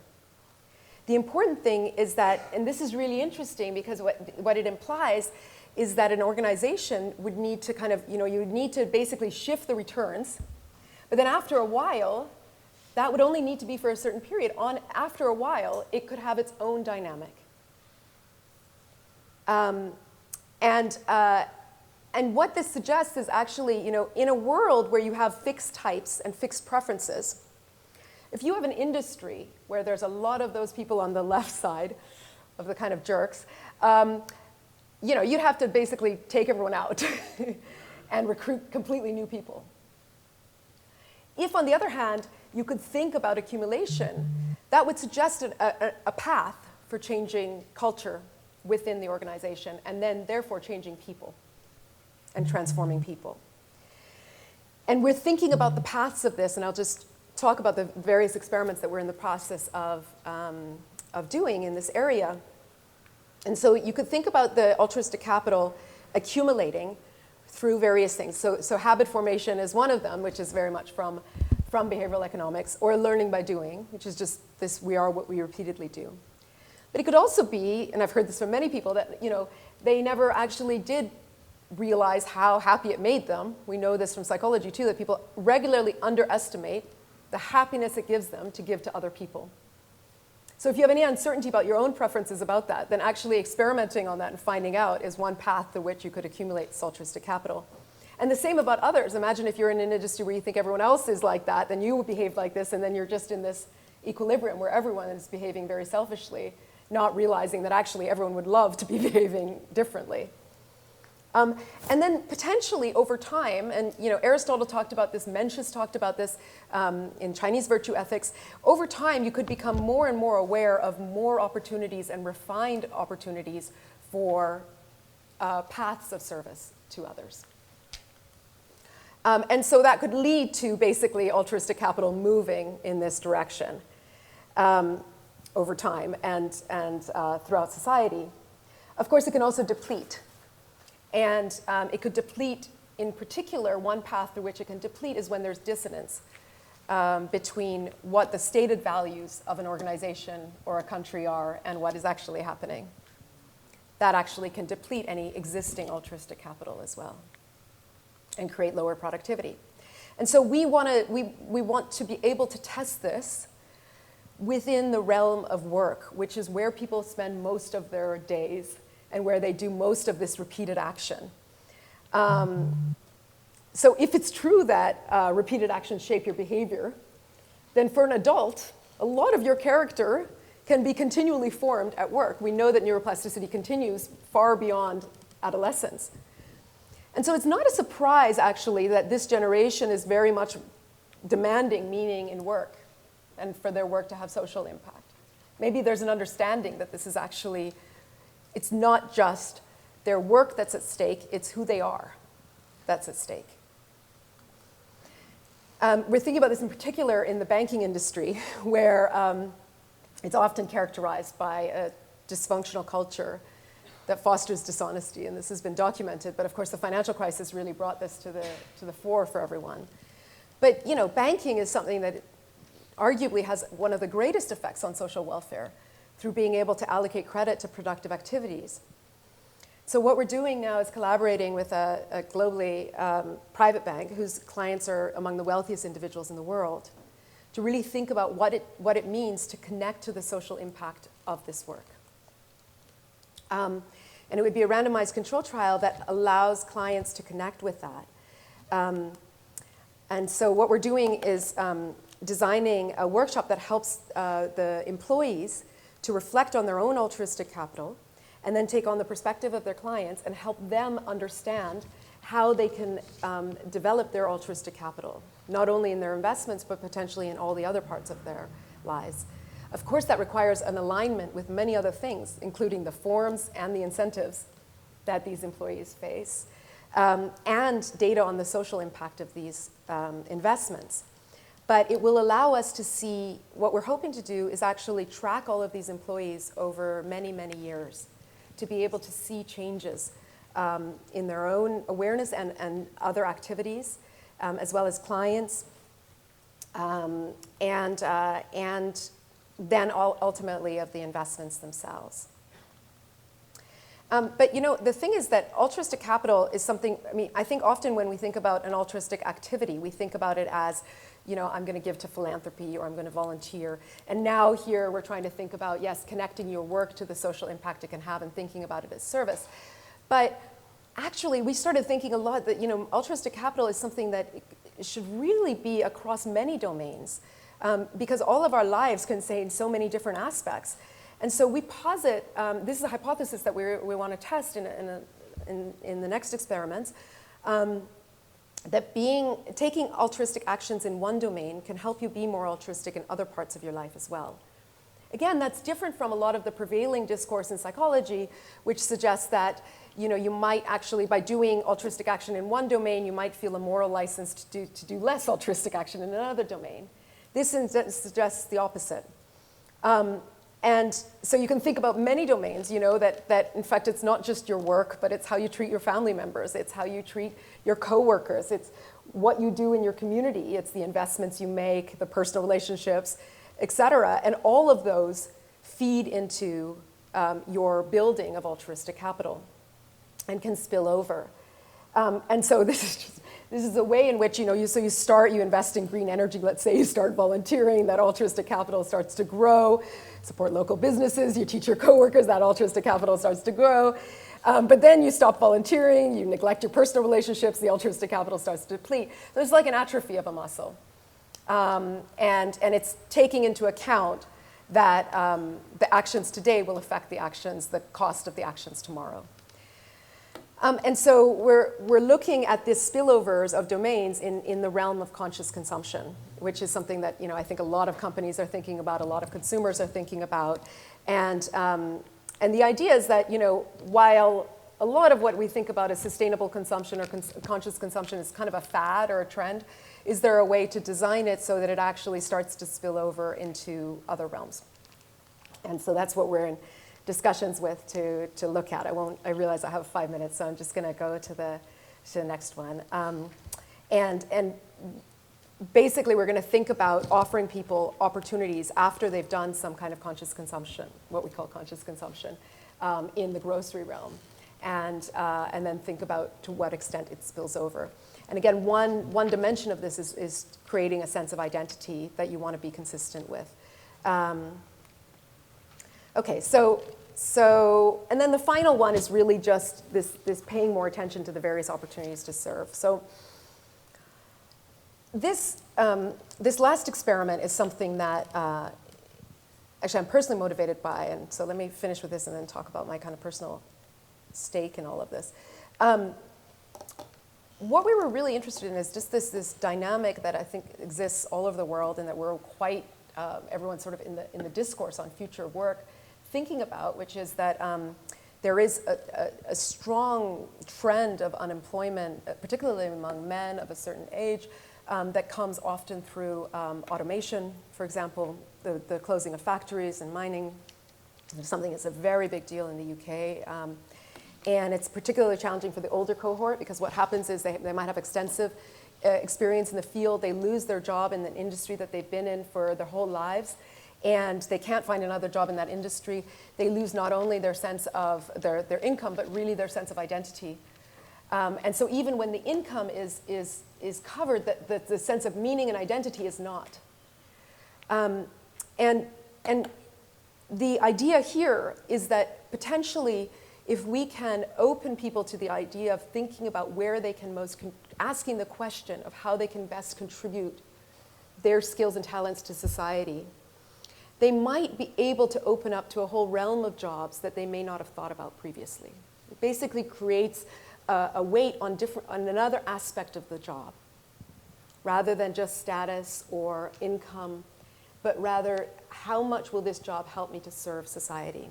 The important thing is that, and this is really interesting because what it implies is that an organization would need to you would need to basically shift the returns, but then after a while, that would only need to be for a certain period. After a while, it could have its own dynamic. And what this suggests is actually, in a world where you have fixed types and fixed preferences, if you have an industry where there's a lot of those people on the left side of the kind of jerks, you'd have to basically take everyone out and recruit completely new people. If, on the other hand, you could think about accumulation, that would suggest a path for changing culture within the organization, and then therefore changing people and transforming people. And we're thinking about the paths of this, and I'll just talk about the various experiments that we're in the process of doing in this area. And so you could think about the altruistic capital accumulating through various things. So habit formation is one of them, which is very much from behavioral economics, or learning by doing, which is just this, we are what we repeatedly do. But it could also be, and I've heard this from many people, that they never actually did realize how happy it made them. We know this from psychology too, that people regularly underestimate the happiness it gives them to give to other people. So if you have any uncertainty about your own preferences about that, then actually experimenting on that and finding out is one path to which you could accumulate this altruistic capital. And the same about others. Imagine if you're in an industry where you think everyone else is like that, then you would behave like this, and then you're just in this equilibrium where everyone is behaving very selfishly, not realizing that actually everyone would love to be behaving differently. And then potentially over time, and Aristotle talked about this, Mencius talked about this in Chinese virtue ethics, over time you could become more and more aware of more opportunities and refined opportunities for paths of service to others. And so that could lead to basically altruistic capital moving in this direction over time and throughout society. Of course, it can also deplete. And it could deplete, in particular, one path through which it can deplete is when there's dissonance between what the stated values of an organization or a country are and what is actually happening. That actually can deplete any existing altruistic capital as well and create lower productivity. And so we want to be able to test this within the realm of work, which is where people spend most of their days and where they do most of this repeated action. So if it's true that repeated actions shape your behavior, then for an adult, a lot of your character can be continually formed at work. We know that neuroplasticity continues far beyond adolescence. And so it's not a surprise, actually, that this generation is very much demanding meaning in work and for their work to have social impact. Maybe there's an understanding that this is actually, it's not just their work that's at stake, it's who they are that's at stake. We're thinking about this in particular in the banking industry, where it's often characterized by a dysfunctional culture that fosters dishonesty, and this has been documented, but of course the financial crisis really brought this to the fore for everyone. But banking is something that arguably has one of the greatest effects on social welfare through being able to allocate credit to productive activities. So what we're doing now is collaborating with a globally private bank whose clients are among the wealthiest individuals in the world to really think about what it means to connect to the social impact of this work. And it would be a randomized control trial that allows clients to connect with that. And so what we're doing is designing a workshop that helps the employees to reflect on their own altruistic capital and then take on the perspective of their clients and help them understand how they can develop their altruistic capital, not only in their investments, but potentially in all the other parts of their lives. Of course, that requires an alignment with many other things, including the forms and the incentives that these employees face, and data on the social impact of these investments. But it will allow us to see, what we're hoping to do is actually track all of these employees over many, many years to be able to see changes in their own awareness and other activities, as well as clients, and then ultimately of the investments themselves. But the thing is that altruistic capital is something, I think often when we think about an altruistic activity, we think about it as, I'm going to give to philanthropy or I'm going to volunteer. And now here we're trying to think about, yes, connecting your work to the social impact it can have and thinking about it as service. But actually, we started thinking a lot that, altruistic capital is something that should really be across many domains. Because all of our lives contain so many different aspects. And so we posit, this is a hypothesis that we want to test in the next experiments, that taking altruistic actions in one domain can help you be more altruistic in other parts of your life as well. Again, that's different from a lot of the prevailing discourse in psychology, which suggests that you might actually, by doing altruistic action in one domain, you might feel a moral license to do less altruistic action in another domain. This suggests the opposite. And so you can think about many domains, that in fact it's not just your work, but it's how you treat your family members, it's how you treat your coworkers, it's what you do in your community, it's the investments you make, the personal relationships, et cetera. And all of those feed into your building of altruistic capital and can spill over. And so this is a way in which, you invest in green energy, let's say you start volunteering, that altruistic capital starts to grow, support local businesses, you teach your coworkers, that altruistic capital starts to grow. But then you stop volunteering, you neglect your personal relationships, the altruistic capital starts to deplete. There's like an atrophy of a muscle. And it's taking into account that the actions today will affect the cost of the actions tomorrow. And so we're looking at this spillovers of domains in the realm of conscious consumption, which is something that I think a lot of companies are thinking about, a lot of consumers are thinking about, and the idea is that while a lot of what we think about as sustainable consumption or conscious consumption is kind of a fad or a trend, is there a way to design it so that it actually starts to spill over into other realms? And so that's what we're in discussions with to look at. I realize I have 5 minutes, so I'm just going to go to the next one. And basically, we're going to think about offering people opportunities after they've done some kind of conscious consumption, what we call conscious consumption, in the grocery realm, and then think about to what extent it spills over. And again, one dimension of this is creating a sense of identity that you want to be consistent with. Okay, so and then the final one is really just this paying more attention to the various opportunities to serve. So this last experiment is something that actually I'm personally motivated by, and so let me finish with this and then talk about my kind of personal stake in all of this. What we were really interested in is just this dynamic that I think exists all over the world, and that we're quite everyone's sort of in the discourse on future work thinking about, which is that there is a strong trend of unemployment, particularly among men of a certain age, that comes often through automation, for example, the closing of factories and mining. Something that's a very big deal in the UK. And it's particularly challenging for the older cohort, because what happens is they might have extensive experience in the field. They lose their job in the industry that they've been in for their whole lives, and they can't find another job in that industry. They lose not only their sense of their income, but really their sense of identity. And so even when the income is covered, the sense of meaning and identity is not. And the idea here is that potentially, if we can open people to the idea of thinking about where they can asking the question of how they can best contribute their skills and talents to society, they might be able to open up to a whole realm of jobs that they may not have thought about previously. It basically creates a weight on another aspect of the job, rather than just status or income, but rather how much will this job help me to serve society?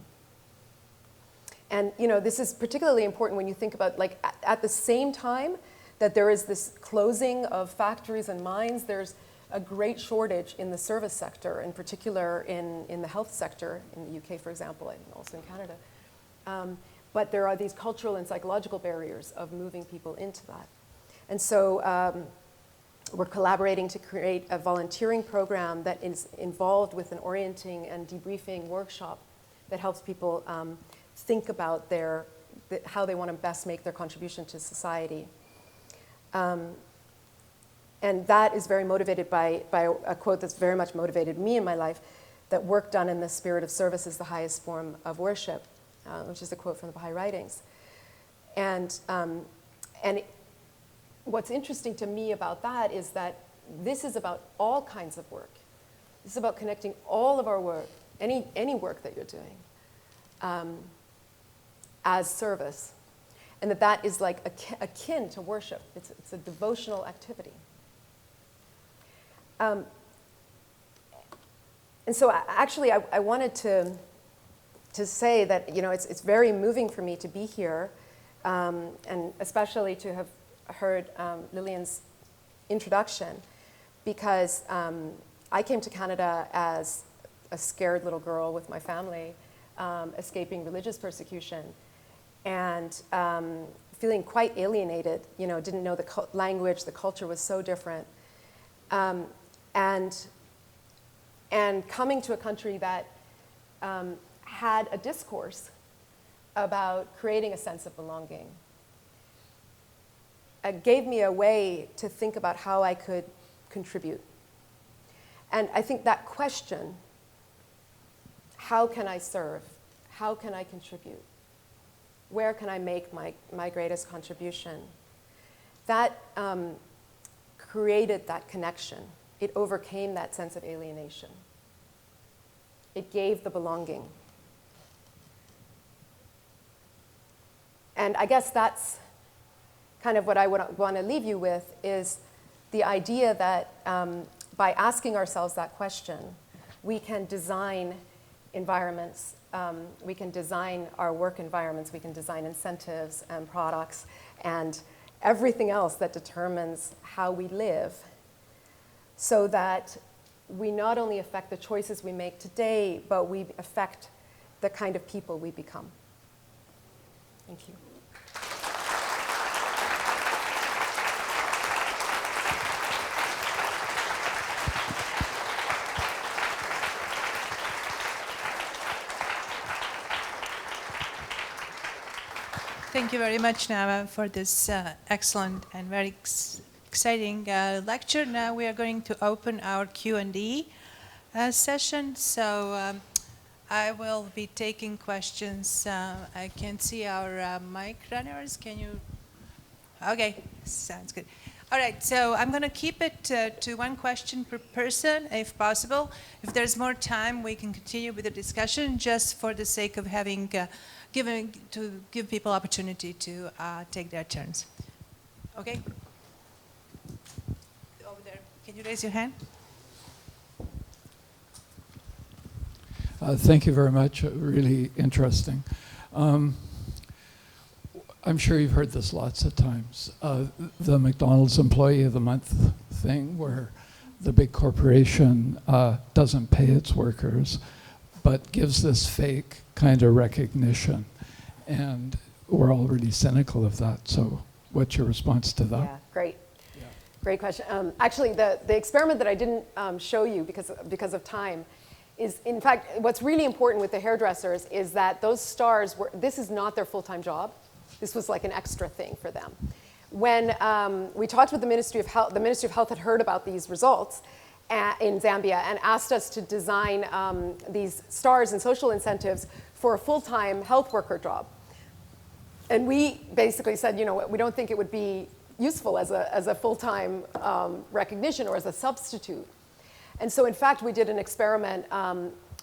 And this is particularly important when you think about, like, at the same time that there is this closing of factories and mines, there's a great shortage in the service sector, in particular in the health sector, in the UK, for example, and also in Canada. But there are these cultural and psychological barriers of moving people into that. And so we're collaborating to create a volunteering program that is involved with an orienting and debriefing workshop that helps people think about how they want to best make their contribution to society. And that is very motivated by a quote that's very much motivated me in my life, that work done in the spirit of service is the highest form of worship, which is a quote from the Baha'i writings. And what's interesting to me about that is that this is about all kinds of work. This is about connecting all of our work, any work that you're doing, as service, and that is like akin to worship. It's a devotional activity. And so actually I wanted to say that it's very moving for me to be here, and especially to have heard Lillian's introduction, because I came to Canada as a scared little girl with my family, escaping religious persecution, and feeling quite alienated. Didn't know the language, the culture was so different, and coming to a country that had a discourse about creating a sense of belonging. It gave me a way to think about how I could contribute. And I think that question, how can I serve? How can I contribute? Where can I make my greatest contribution? That created that connection. It overcame that sense of alienation. It gave the belonging. And I guess that's kind of what I would want to leave you with, is the idea that by asking ourselves that question, we can design environments, we can design our work environments, we can design incentives and products and everything else that determines how we live, so that we not only affect the choices we make today, but we affect the kind of people we become. Thank you. Thank you very much, Nava, for this excellent and very exciting lecture. Now we are going to open our Q&A session. So I will be taking questions. I can see our mic runners. Can you? Okay, sounds good. All right, so I'm going to keep it to one question per person, if possible. If there's more time, we can continue with the discussion, just for the sake of having give people opportunity to take their turns. Okay? Over there. Can you raise your hand? Thank you very much. Really interesting. I'm sure you've heard this lots of times. The McDonald's Employee of the Month thing, where the big corporation doesn't pay its workers, but gives this fake kind of recognition. And we're all really cynical of that. So what's your response to that? Yeah, great. Yeah. Great question. Actually, the experiment that I didn't show you because of time is, in fact, what's really important with the hairdressers is that those stars this is not their full-time job. This was like an extra thing for them. When we talked with the Ministry of Health had heard about these results in Zambia and asked us to design these stars and social incentives for a full-time health worker job. And we basically said, you know, we don't think it would be useful as a full-time recognition or as a substitute. And so, in fact, we did an experiment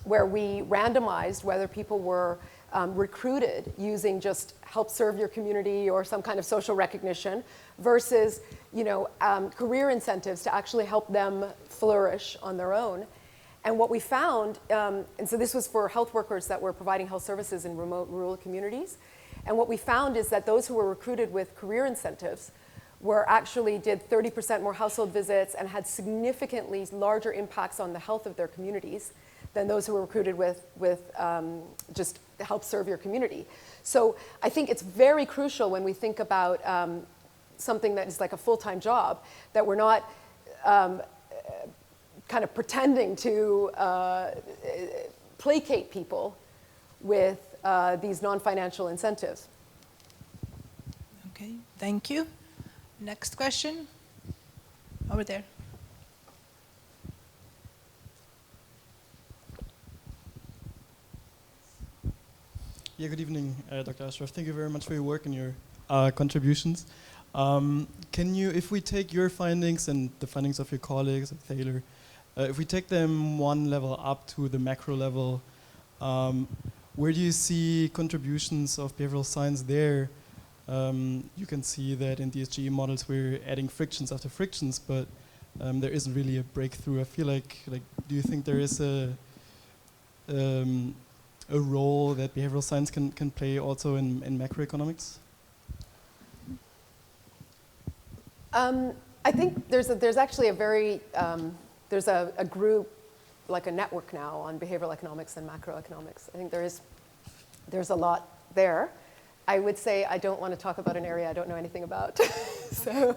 where we randomized whether people were recruited using just help serve your community or some kind of social recognition versus, you know, career incentives to actually help them flourish on their own. And what we found, and so this was for health workers that were providing health services in remote rural communities. And what we found is that those who were recruited with career incentives actually did 30% more household visits and had significantly larger impacts on the health of their communities than those who were recruited with just help serve your community. So I think it's very crucial when we think about something that is like a full-time job, that we're not kind of pretending to placate people with these non-financial incentives. Okay, thank you. Next question, over there. Yeah, good evening, Dr. Ashraf. Thank you very much for your work and your contributions. Can you, if we take your findings and the findings of your colleagues at Thaler, if we take them one level up to the macro level, where do you see contributions of behavioral science there? You can see that in DSGE models we're adding frictions after frictions, but there isn't really a breakthrough. I feel like do you think there is a role that behavioral science can play also in macroeconomics? I think there's actually a very, there's a group, like a network now on behavioral economics and macroeconomics. I think there's a lot there. I would say I don't want to talk about an area I don't know anything about, so,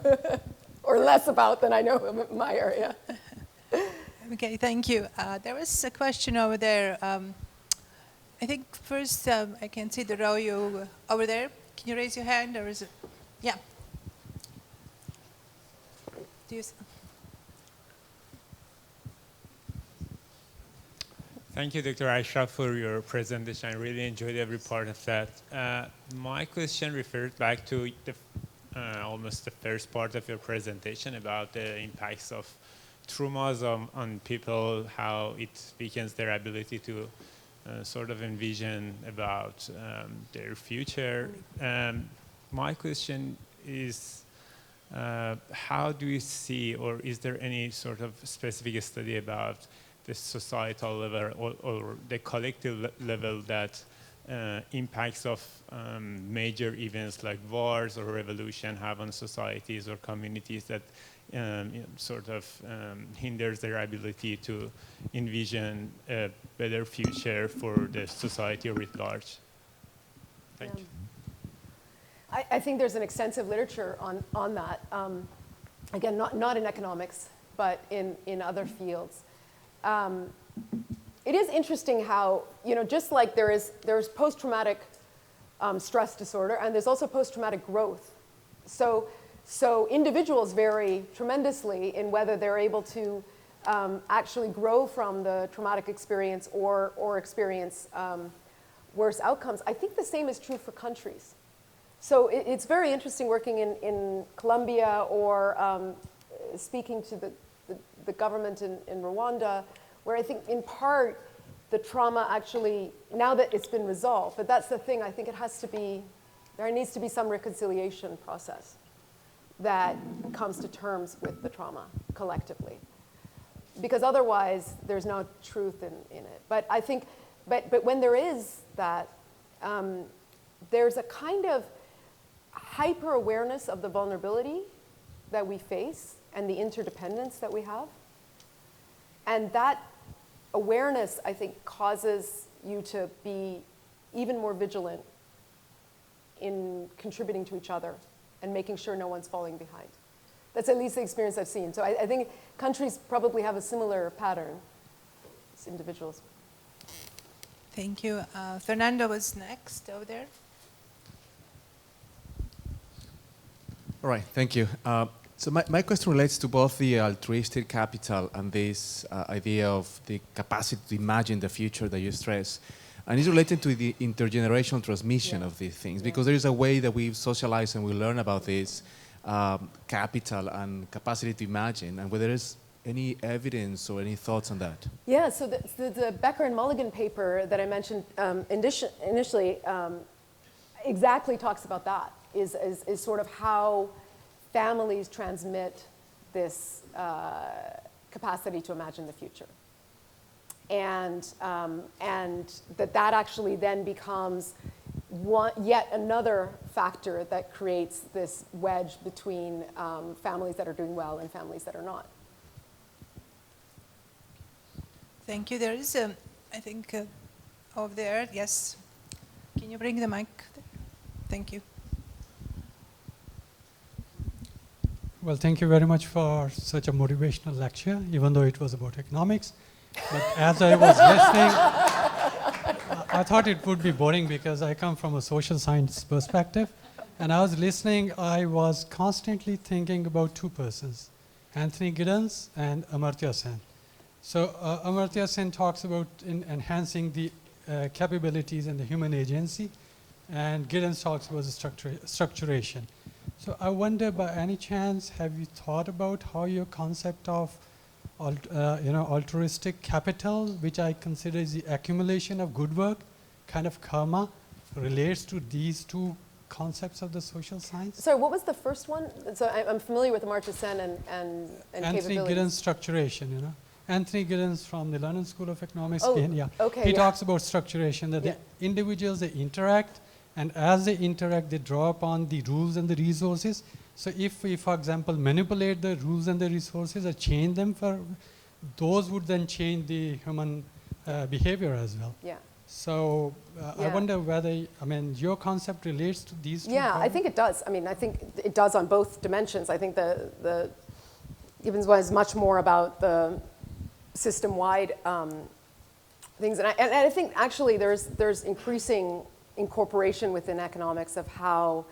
or less about than I know in my area. Okay, thank you. There was a question over there. I think first I can see the row you over there. Can you raise your hand, or is it? Yeah. Do you? Thank you, Dr. Ashraf, for your presentation. I really enjoyed every part of that. My question refers back to almost the first part of your presentation about the impacts of traumas on people, how it weakens their ability to sort of envision about their future. My question is, how do you see, or is there any sort of specific study about the societal level or the collective level that impacts of major events like wars or revolution have on societies or communities that sort of hinders their ability to envision a better future for the society writ large? Thank you. I think there's an extensive literature on that. Again, not in economics, but in other fields. It is interesting how, just like there's post-traumatic stress disorder, and there's also post-traumatic growth. So individuals vary tremendously in whether they're able to actually grow from the traumatic experience or experience worse outcomes. I think the same is true for countries. So it's very interesting working in Colombia or speaking to the government in Rwanda, where I think in part the trauma actually, now that it's been resolved, but that's the thing, I think there needs to be some reconciliation process that comes to terms with the trauma collectively. Because otherwise there's no truth in it. But I think, but when there is that, there's a kind of hyper-awareness of the vulnerability that we face and the interdependence that we have. And that awareness, I think, causes you to be even more vigilant in contributing to each other and making sure no one's falling behind. That's at least the experience I've seen. So I think countries probably have a similar pattern as individuals. Thank you. Fernando was next over there. All right, thank you. So my question relates to both the altruistic capital and this idea of the capacity to imagine the future that you stress. And it's related to the intergenerational transmission of these things, because there is a way that we socialize and we learn about this capital and capacity to imagine, and whether there's any evidence or any thoughts on that. Yeah, so the Becker and Mulligan paper that I mentioned initially exactly talks about that, is sort of how families transmit this capacity to imagine the future. And that actually then becomes yet another factor that creates this wedge between families that are doing well and families that are not. Thank you. There is, I think, over there, yes. Can you bring the mic? Thank you. Well, thank you very much for such a motivational lecture, even though it was about economics. But as I was listening, I thought it would be boring because I come from a social science perspective. And I was listening, I was constantly thinking about two persons, Anthony Giddens and Amartya Sen. So Amartya Sen talks about enhancing the capabilities and the human agency, and Giddens talks about the structuration. So I wonder, by any chance, have you thought about how your concept of altruistic capital, which I consider is the accumulation of good work, kind of karma, relates to these two concepts of the social science? Sorry, what was the first one? So I'm familiar with Amartya Sen and Anthony capabilities. Giddens' structuration, Anthony Giddens from the London School of Economics. He talks about structuration, that the individuals, they interact, and as they interact, they draw upon the rules and the resources. So if we, for example, manipulate the rules and the resources or change them, those would then change the human behavior as well. Yeah. So I wonder whether, your concept relates to these two Yeah, I think it does. I think it does on both dimensions. I think the Gibbons one is much more about the system-wide things. And I think actually there's increasing incorporation within economics of how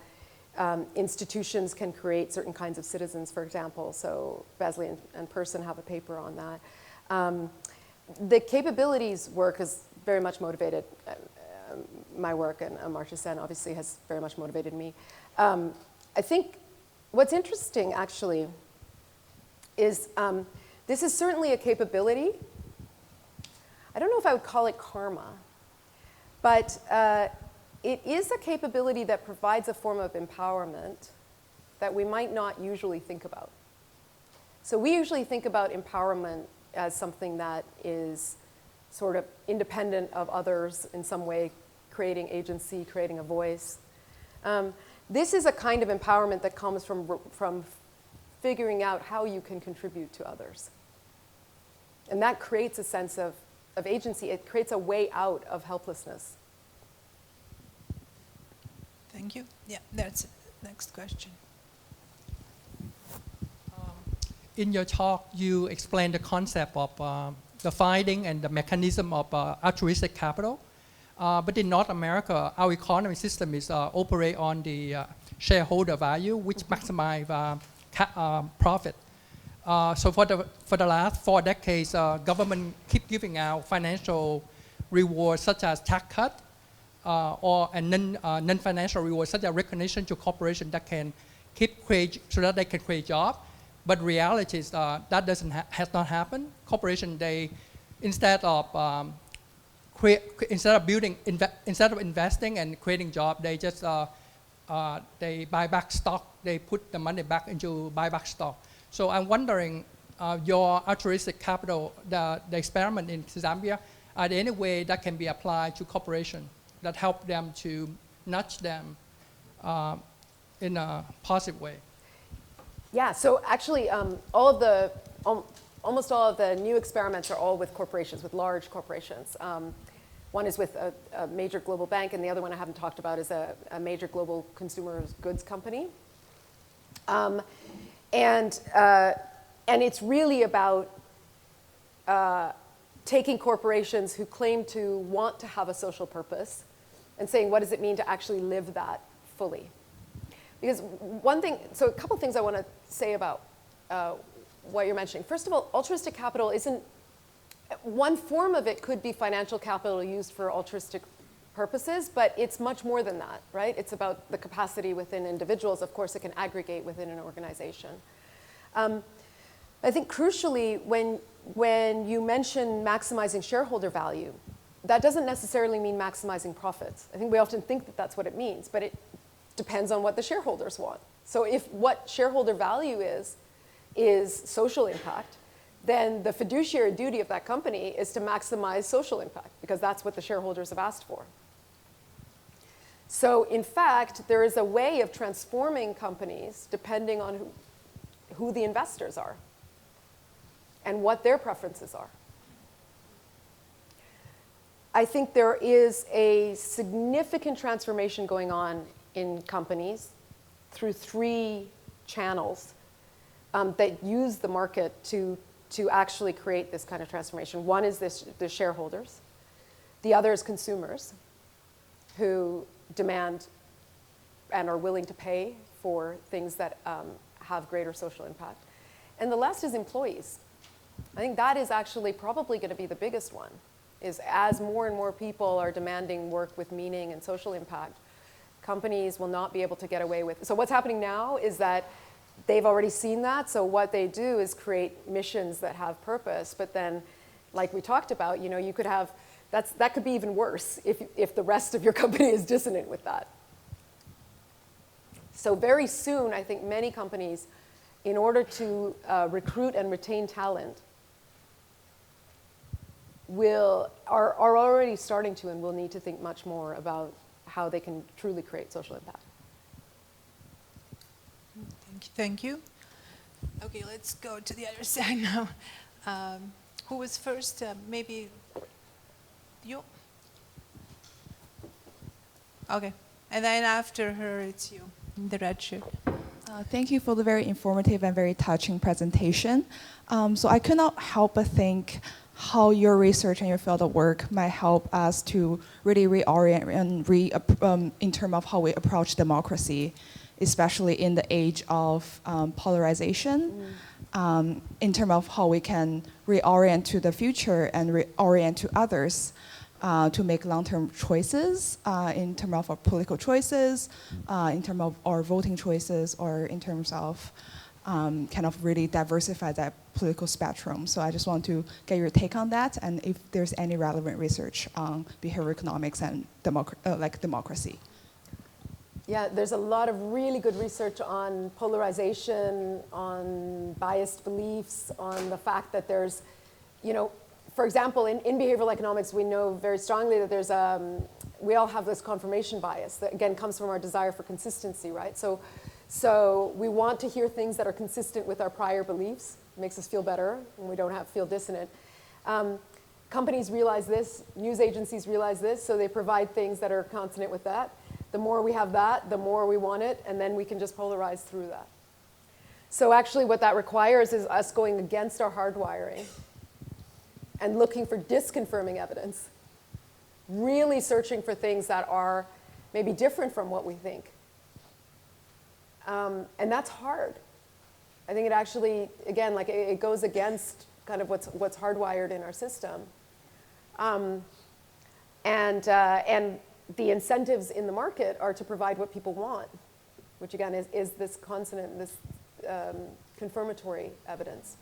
institutions can create certain kinds of citizens, for example. So Besley and Person have a paper on that. The capabilities work has very much motivated my work, and Amartya Sen obviously has very much motivated me. I think what's interesting actually is this is certainly a capability. I don't know if I would call it karma. But it is a capability that provides a form of empowerment that we might not usually think about. So we usually think about empowerment as something that is sort of independent of others in some way, creating agency, creating a voice. This is a kind of empowerment that comes from figuring out how you can contribute to others. And that creates a sense of agency. It creates a way out of helplessness. Thank you. Yeah, that's it. Next question. In your talk, you explained the concept of the finding and the mechanism of altruistic capital. But in North America, our economy system is operate on the shareholder value, which maximize profit. So for the last 4 decades, government keep giving out financial rewards such as tax cut or non-financial rewards such as recognition to corporations that can so that they can create jobs. But reality is that has not happened. Corporations, they instead of investing and creating jobs, they just they buy back stock. They put the money back into buy back stock. So I'm wondering, your altruistic capital, the experiment in Zambia, are there any way that can be applied to corporations that help them to nudge them in a positive way? Yeah, so actually almost all of the new experiments are all with corporations, with large corporations. One is with a major global bank, and the other one I haven't talked about is a major global consumer goods company. And it's really about taking corporations who claim to want to have a social purpose and saying, what does it mean to actually live that fully? Because a couple things I want to say about what you're mentioning. First of all, altruistic capital isn't, one form of it could be financial capital used for altruistic purposes, but it's much more than that, right? It's about the capacity within individuals. Of course, it can aggregate within an organization. I think crucially, when you mention maximizing shareholder value, that doesn't necessarily mean maximizing profits. I think we often think that that's what it means, but it depends on what the shareholders want. So if what shareholder value is social impact, then the fiduciary duty of that company is to maximize social impact, because that's what the shareholders have asked for. So in fact, there is a way of transforming companies depending on who the investors are and what their preferences are. I think there is a significant transformation going on in companies through 3 channels that use the market to actually create this kind of transformation. One is the shareholders. The other is consumers who demand and are willing to pay for things that have greater social impact. And the last is employees. I think that is actually probably going to be the biggest one, is as more and more people are demanding work with meaning and social impact, companies will not be able to get away with. So what's happening now is that they've already seen that. So what they do is create missions that have purpose. But then, like we talked about, you could have, that could be even worse if the rest of your company is dissonant with that. So very soon, I think many companies, in order to recruit and retain talent, are already starting to and will need to think much more about how they can truly create social impact. Thank you. Okay, let's go to the other side now. Who was first? Maybe you? Okay. And then after her, it's you, in the red shirt. Thank you for the very informative and very touching presentation. So I could not help but think how your research and your field of work might help us to really reorient and in terms of how we approach democracy, especially in the age of polarization, in terms of how we can reorient to the future and reorient to others to make long-term choices in terms of our political choices, in terms of our voting choices, or in terms of kind of really diversify that political spectrum. So I just want to get your take on that, and if there's any relevant research on behavioral economics and democracy. Yeah, there's a lot of really good research on polarization, on biased beliefs, on the fact that there's, for example, in behavioral economics, we know very strongly that there's we all have this confirmation bias that, again, comes from our desire for consistency, right? So we want to hear things that are consistent with our prior beliefs. It makes us feel better, and we don't feel dissonant. Companies realize this, news agencies realize this, so they provide things that are consonant with that. The more we have that, the more we want it, and then we can just polarize through that. So actually what that requires is us going against our hardwiring and looking for disconfirming evidence, really searching for things that are maybe different from what we think. And that's hard. I think it actually, again, it goes against kind of what's hardwired in our system. And the incentives in the market are to provide what people want, which again is this consonant, this confirmatory evidence.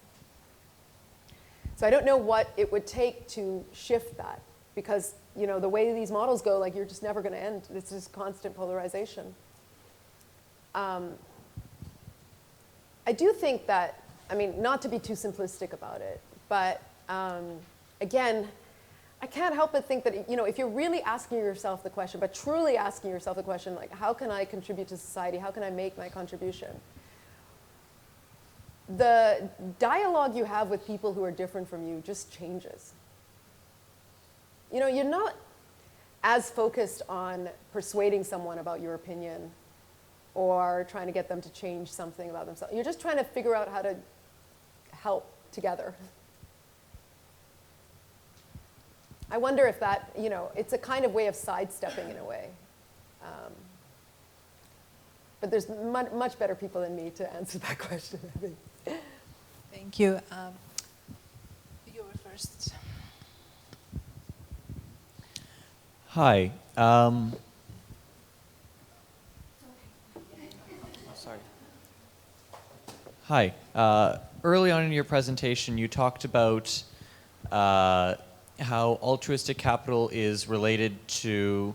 So I don't know what it would take to shift that, because the way these models go, you're just never going to end. It's just constant polarization. I do think that, not to be too simplistic about it, but again, I can't help but think that, if you're really asking yourself the question, but truly asking yourself the question, how can I contribute to society? How can I make my contribution? The dialogue you have with people who are different from you just changes. You're not as focused on persuading someone about your opinion or trying to get them to change something about themselves. You're just trying to figure out how to help together. I wonder if that, it's a kind of way of sidestepping in a way. But there's much better people than me to answer that question, I think. Thank you. You were first. Hi. Sorry. Hi. Early on in your presentation, you talked about how altruistic capital is related to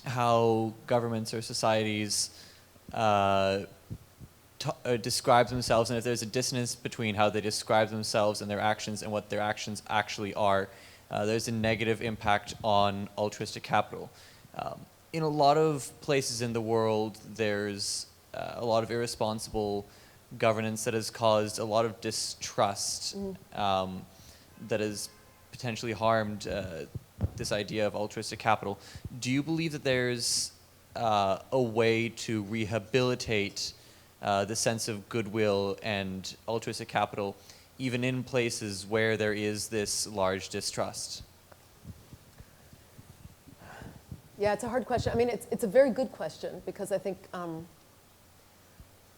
how governments or societies describe themselves, and if there's a dissonance between how they describe themselves and their actions and what their actions actually are, there's a negative impact on altruistic capital. In a lot of places in the world, there's a lot of irresponsible governance that has caused a lot of distrust that has potentially harmed this idea of altruistic capital. Do you believe that there's a way to rehabilitate the sense of goodwill and altruistic capital even in places where there is this large distrust? Yeah, it's a hard question. It's a very good question, because I think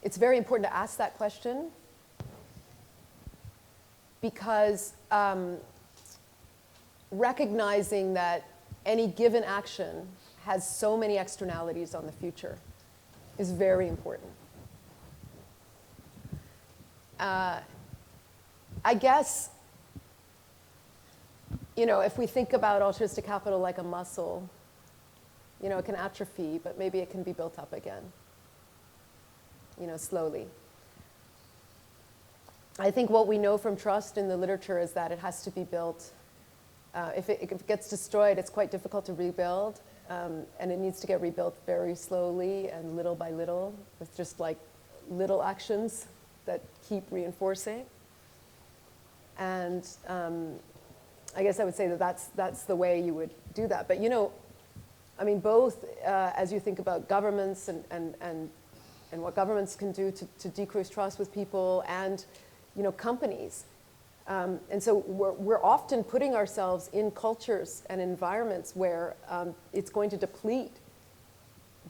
it's very important to ask that question, because recognizing that any given action has so many externalities on the future is very important. I guess, if we think about altruistic capital like a muscle, it can atrophy, but maybe it can be built up again, slowly. I think what we know from trust in the literature is that it has to be built. If it gets destroyed, it's quite difficult to rebuild, and it needs to get rebuilt very slowly and little by little, with just little actions that keep reinforcing. And I guess I would say that that's the way you would do that. But both as you think about governments and what governments can do to decrease trust with people, and companies. And so we're often putting ourselves in cultures and environments where it's going to deplete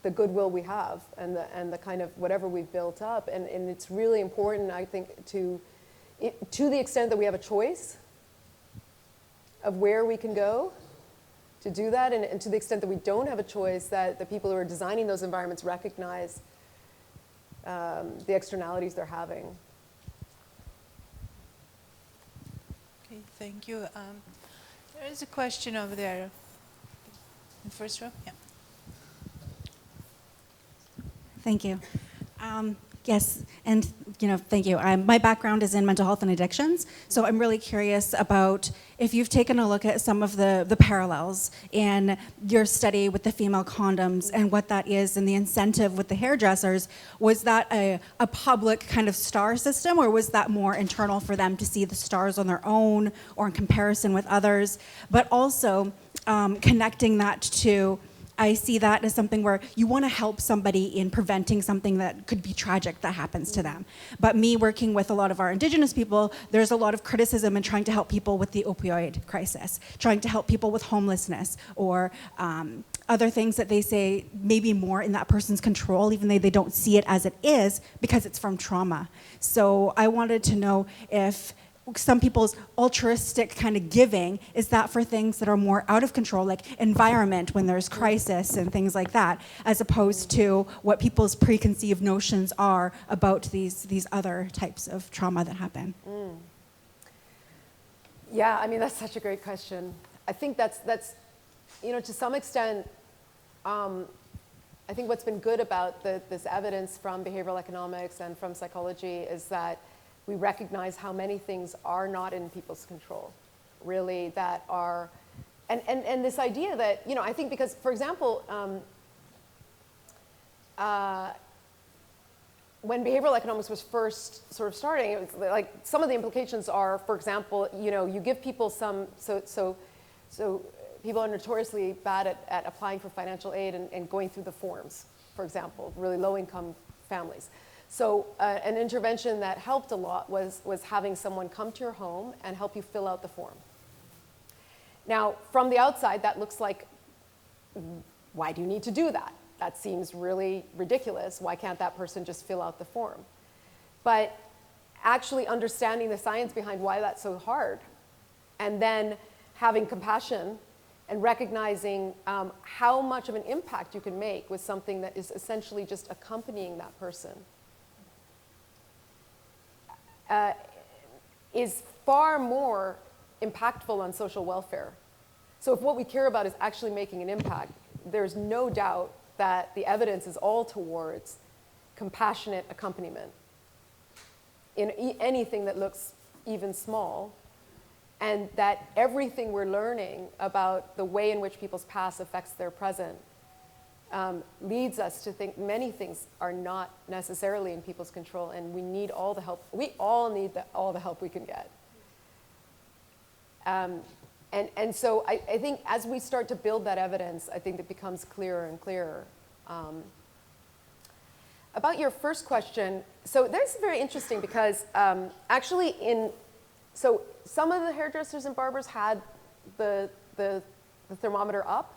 the goodwill we have and the kind of whatever we've built up. And it's really important, I think, to the extent that we have a choice of where we can go to do that, and to the extent that we don't have a choice, that the people who are designing those environments recognize the externalities they're having. Okay, thank you. There is a question over there. In the first row, yeah. Thank you. Yes, and thank you. My background is in mental health and addictions, so I'm really curious about if you've taken a look at some of the parallels in your study with the female condoms and what that is and the incentive with the hairdressers. Was that a public kind of star system, or was that more internal for them to see the stars on their own or in comparison with others? But also connecting that to, I see that as something where you want to help somebody in preventing something that could be tragic that happens to them. But me working with a lot of our indigenous people, there's a lot of criticism in trying to help people with the opioid crisis, trying to help people with homelessness, or other things that they say maybe more in that person's control, even though they don't see it as it is because it's from trauma. So I wanted to know if some people's altruistic kind of giving, is that for things that are more out of control, like environment when there's crisis and things like that, as opposed to what people's preconceived notions are about these other types of trauma that happen? Yeah, I mean, that's such a great question. I think that's to some extent, I think what's been good about this evidence from behavioral economics and from psychology is that we recognize how many things are not in people's control, really, that are, and this idea that, I think because, for example, when behavioral economics was first sort of starting, it was like some of the implications are, for example, you give people some, so people are notoriously bad at applying for financial aid and going through the forms, for example, really low-income families. So an intervention that helped a lot was having someone come to your home and help you fill out the form. Now, from the outside, that looks like, why do you need to do that? That seems really ridiculous. Why can't that person just fill out the form? But actually understanding the science behind why that's so hard, and then having compassion and recognizing how much of an impact you can make with something that is essentially just accompanying that person, is far more impactful on social welfare. So if what we care about is actually making an impact, there's no doubt that the evidence is all towards compassionate accompaniment in anything that looks even small, and that everything we're learning about the way in which people's past affects their present leads us to think many things are not necessarily in people's control, and we need all the help. We all need all the help we can get. And so I think as we start to build that evidence, I think it becomes clearer and clearer. About your first question, so that's very interesting because actually so some of the hairdressers and barbers had the thermometer up,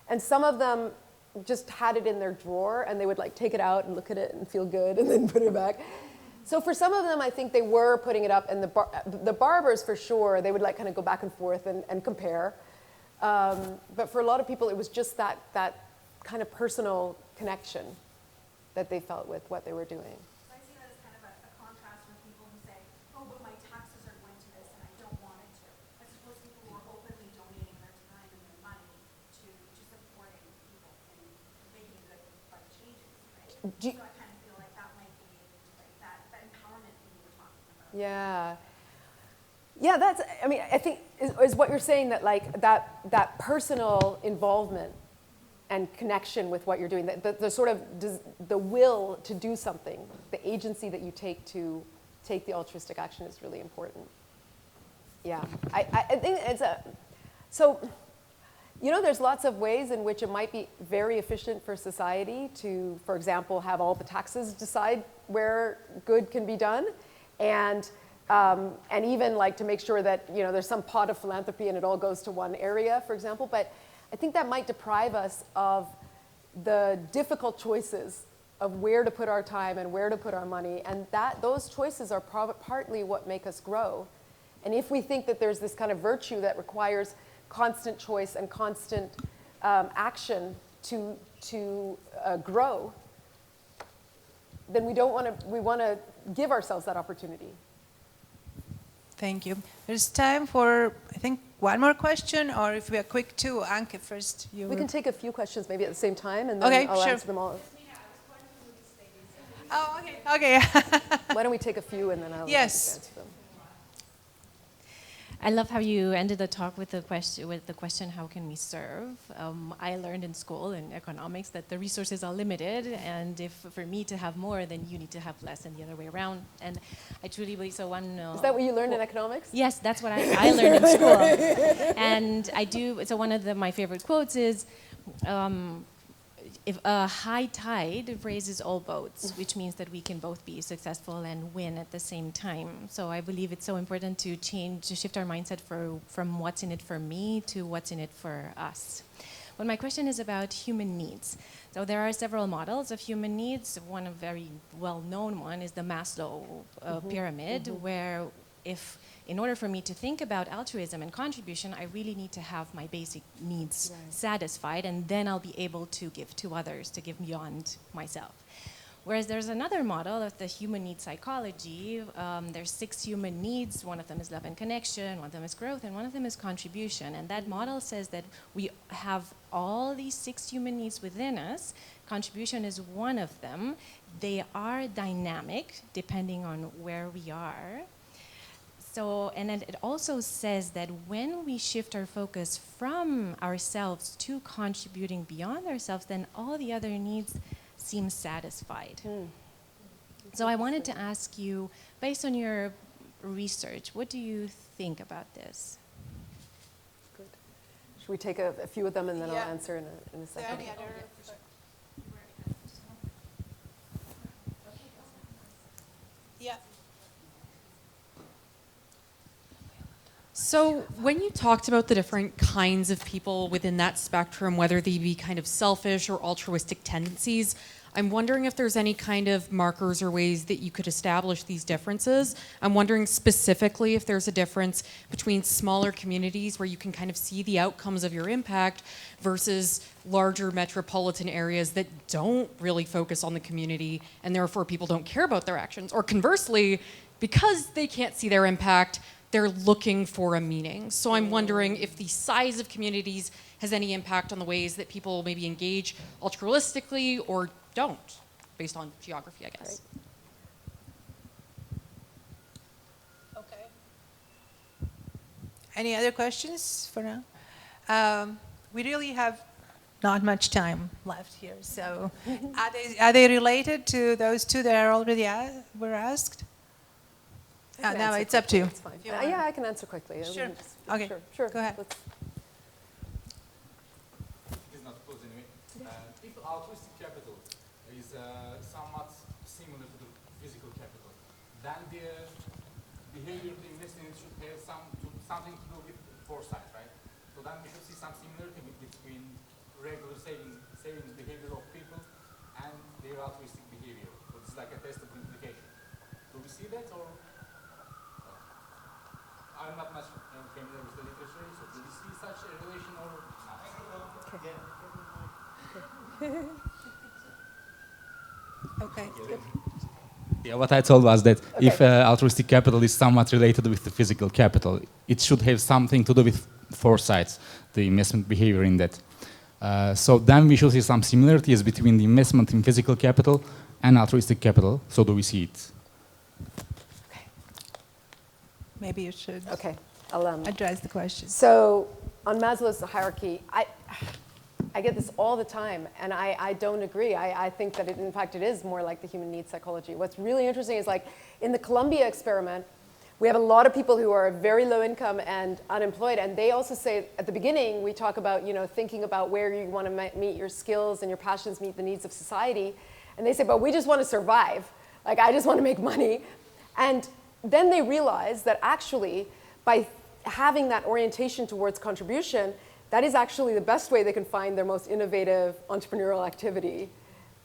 and some of them just had it in their drawer, and they would like take it out and look at it and feel good and then put it back. So for some of them, I think they were putting it up, and the barbers for sure, they would like kind of go back and forth and compare. But for a lot of people, it was just that kind of personal connection that they felt with what they were doing. So I see that as kind of a contrast with people who say, oh, but my taxes are going to this and I don't want it to. As opposed to people who are openly donating their time and their money to supporting people and making good life changes, right? So I kind of feel like that might be like that empowerment that you were talking about. Yeah. Yeah, that's, I mean, I think is what you're saying, that like that personal involvement and connection with what you're doing, the sort of the will to do something, the agency that you take to take the altruistic action is really important. Yeah, I think it's so, there's lots of ways in which it might be very efficient for society to, for example, have all the taxes decide where good can be done, and even like to make sure that there's some pot of philanthropy and it all goes to one area, for example. But I think that might deprive us of the difficult choices of where to put our time and where to put our money, and those choices are partly what make us grow. And if we think that there's this kind of virtue that requires constant choice and constant action to grow, then we don't want to, we want to give ourselves that opportunity. Thank you. There's time for, I think, one more question, or if we are quick too, Anke first. We can take a few questions maybe at the same time, and then Okay, I'll sure. answer them all. Oh, okay. Okay. Why don't we take a few, and then I'll Yes. answer them. I love how you ended the talk with the question, how can we serve? I learned in school in economics that the resources are limited, and if for me to have more, then you need to have less, and the other way around. And I truly believe so. Is that what you learned in economics? Yes, that's what I learned in school. And I do. So one of my favorite quotes is. If a high tide raises all boats, which means that we can both be successful and win at the same time. So I believe it's so important to shift our mindset from what's in it for me to what's in it for us. But my question is about human needs. So there are several models of human needs. One very well-known one is the Maslow pyramid, where in order for me to think about altruism and contribution, I really need to have my basic needs satisfied, and then I'll be able to give to others, to give beyond myself. Whereas there's another model of the human need psychology. There's 6 human needs. One of them is love and connection, one of them is growth, and one of them is contribution. And that model says that we have all these 6 human needs within us. Contribution is one of them. They are dynamic depending on where we are. So, and then it also says that when we shift our focus from ourselves to contributing beyond ourselves, then all the other needs seem satisfied. So I wanted to ask you, based on your research, what do you think about this? Good. Should we take a few of them, and then I'll answer in a second? Yeah. So when you talked about the different kinds of people within that spectrum, whether they be kind of selfish or altruistic tendencies, I'm wondering if there's any kind of markers or ways that you could establish these differences. I'm wondering specifically if there's a difference between smaller communities where you can kind of see the outcomes of your impact versus larger metropolitan areas that don't really focus on the community and therefore people don't care about their actions. Or conversely, because they can't see their impact, they're looking for a meaning. So I'm wondering if the size of communities has any impact on the ways that people maybe engage altruistically or don't, based on geography, I guess. Right. Okay. Any other questions for now? We really have not much time left here. So are they related to those two that are already were asked? No, it's up to you. It's fine. Yeah, I can answer quickly. Sure. Okay. Sure. Go ahead. It's not close anyway. If altruistic capital is somewhat similar to the physical capital, then the behavior of the investing should have something to do with foresight, right? So then we should see some similarity between regular savings behavior of people and their altruistic behavior. So it's like a test of implication. Do we see that, or? I'm not much familiar with the literature, so do we see such a relation or not? Okay. Yeah, what I told was that if altruistic capital is somewhat related with the physical capital, it should have something to do with foresight, the investment behavior in that. So then we should see some similarities between the investment in physical capital and altruistic capital. So do we see it? Maybe you should I'll address the question. So on Maslow's hierarchy, I get this all the time, and I don't agree. I think that in fact it is more like the human needs psychology. What's really interesting is, like, in the Columbia experiment, we have a lot of people who are very low income and unemployed, and they also say at the beginning, we talk about, thinking about where you want to meet your skills and your passions meet the needs of society, and they say, but we just want to survive. Like, I just want to make money. And then they realize that actually, by having that orientation towards contribution, that is actually the best way they can find their most innovative entrepreneurial activity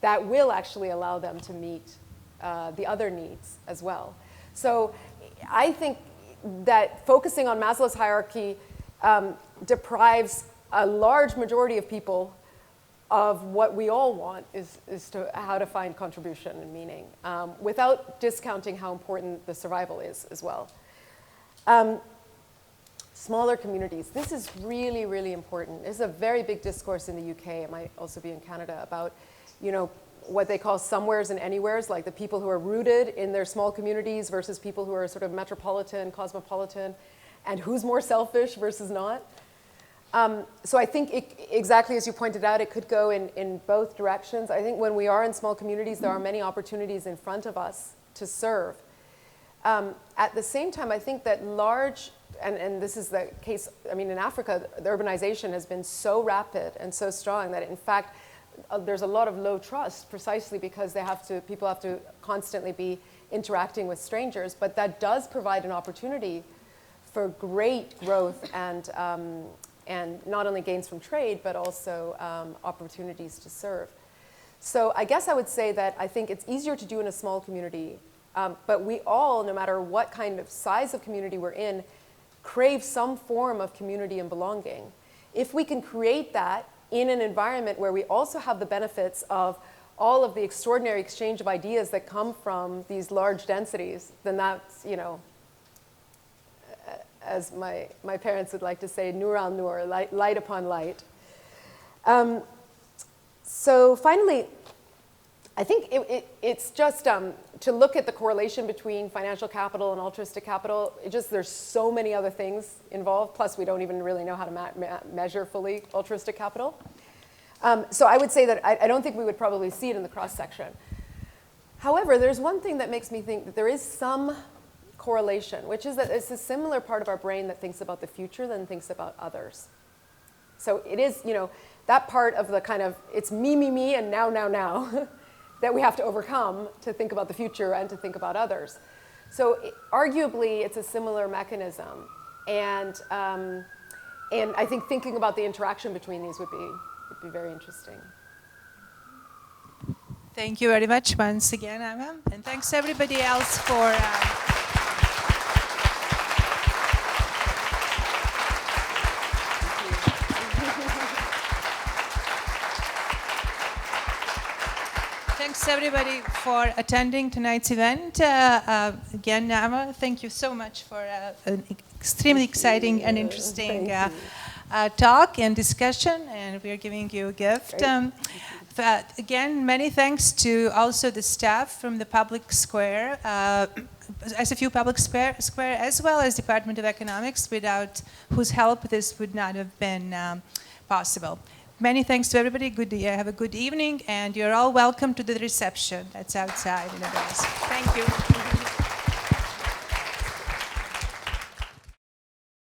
that will actually allow them to meet the other needs as well. So I think that focusing on Maslow's hierarchy deprives a large majority of people of what we all want is to how to find contribution and meaning, without discounting how important the survival is as well. Smaller communities. This is really, really important. This is a very big discourse in the UK. It might also be in Canada about, what they call somewheres and anywheres, like the people who are rooted in their small communities versus people who are sort of metropolitan, cosmopolitan, and who's more selfish versus not. So I think exactly as you pointed out, it could go in both directions. I think when we are in small communities, there are many opportunities in front of us to serve. At the same time, I think that large, and this is the case, in Africa, the urbanization has been so rapid and so strong that in fact, there's a lot of low trust precisely because people have to constantly be interacting with strangers, but that does provide an opportunity for great growth and not only gains from trade, but also opportunities to serve. So I guess I would say that I think it's easier to do in a small community, but we all, no matter what kind of size of community we're in, crave some form of community and belonging. If we can create that in an environment where we also have the benefits of all of the extraordinary exchange of ideas that come from these large densities, then that's, as my parents would like to say, nur al nur, light upon light. So finally, I think it's just to look at the correlation between financial capital and altruistic capital. There's so many other things involved, plus we don't even really know how to measure fully altruistic capital. So I would say that I don't think we would probably see it in the cross-section. However, there's one thing that makes me think that there is some correlation, which is that it's a similar part of our brain that thinks about the future than thinks about others. So it is, that part of the kind of, it's me, and now, that we have to overcome to think about the future and to think about others. So arguably, it's a similar mechanism. And I think thinking about the interaction between these would be very interesting. Thank you very much once again, Nava. And thanks everybody else for... Thanks everybody for attending tonight's event. Again, Nava, thank you so much for an extremely exciting and interesting talk and discussion, and we are giving you a gift. But again, many thanks to also the staff from the Public Square, SFU Public Square, as well as Department of Economics, without whose help this would not have been possible. Many thanks to everybody. Have a good evening, and you're all welcome to the reception that's outside in advance. Thank you.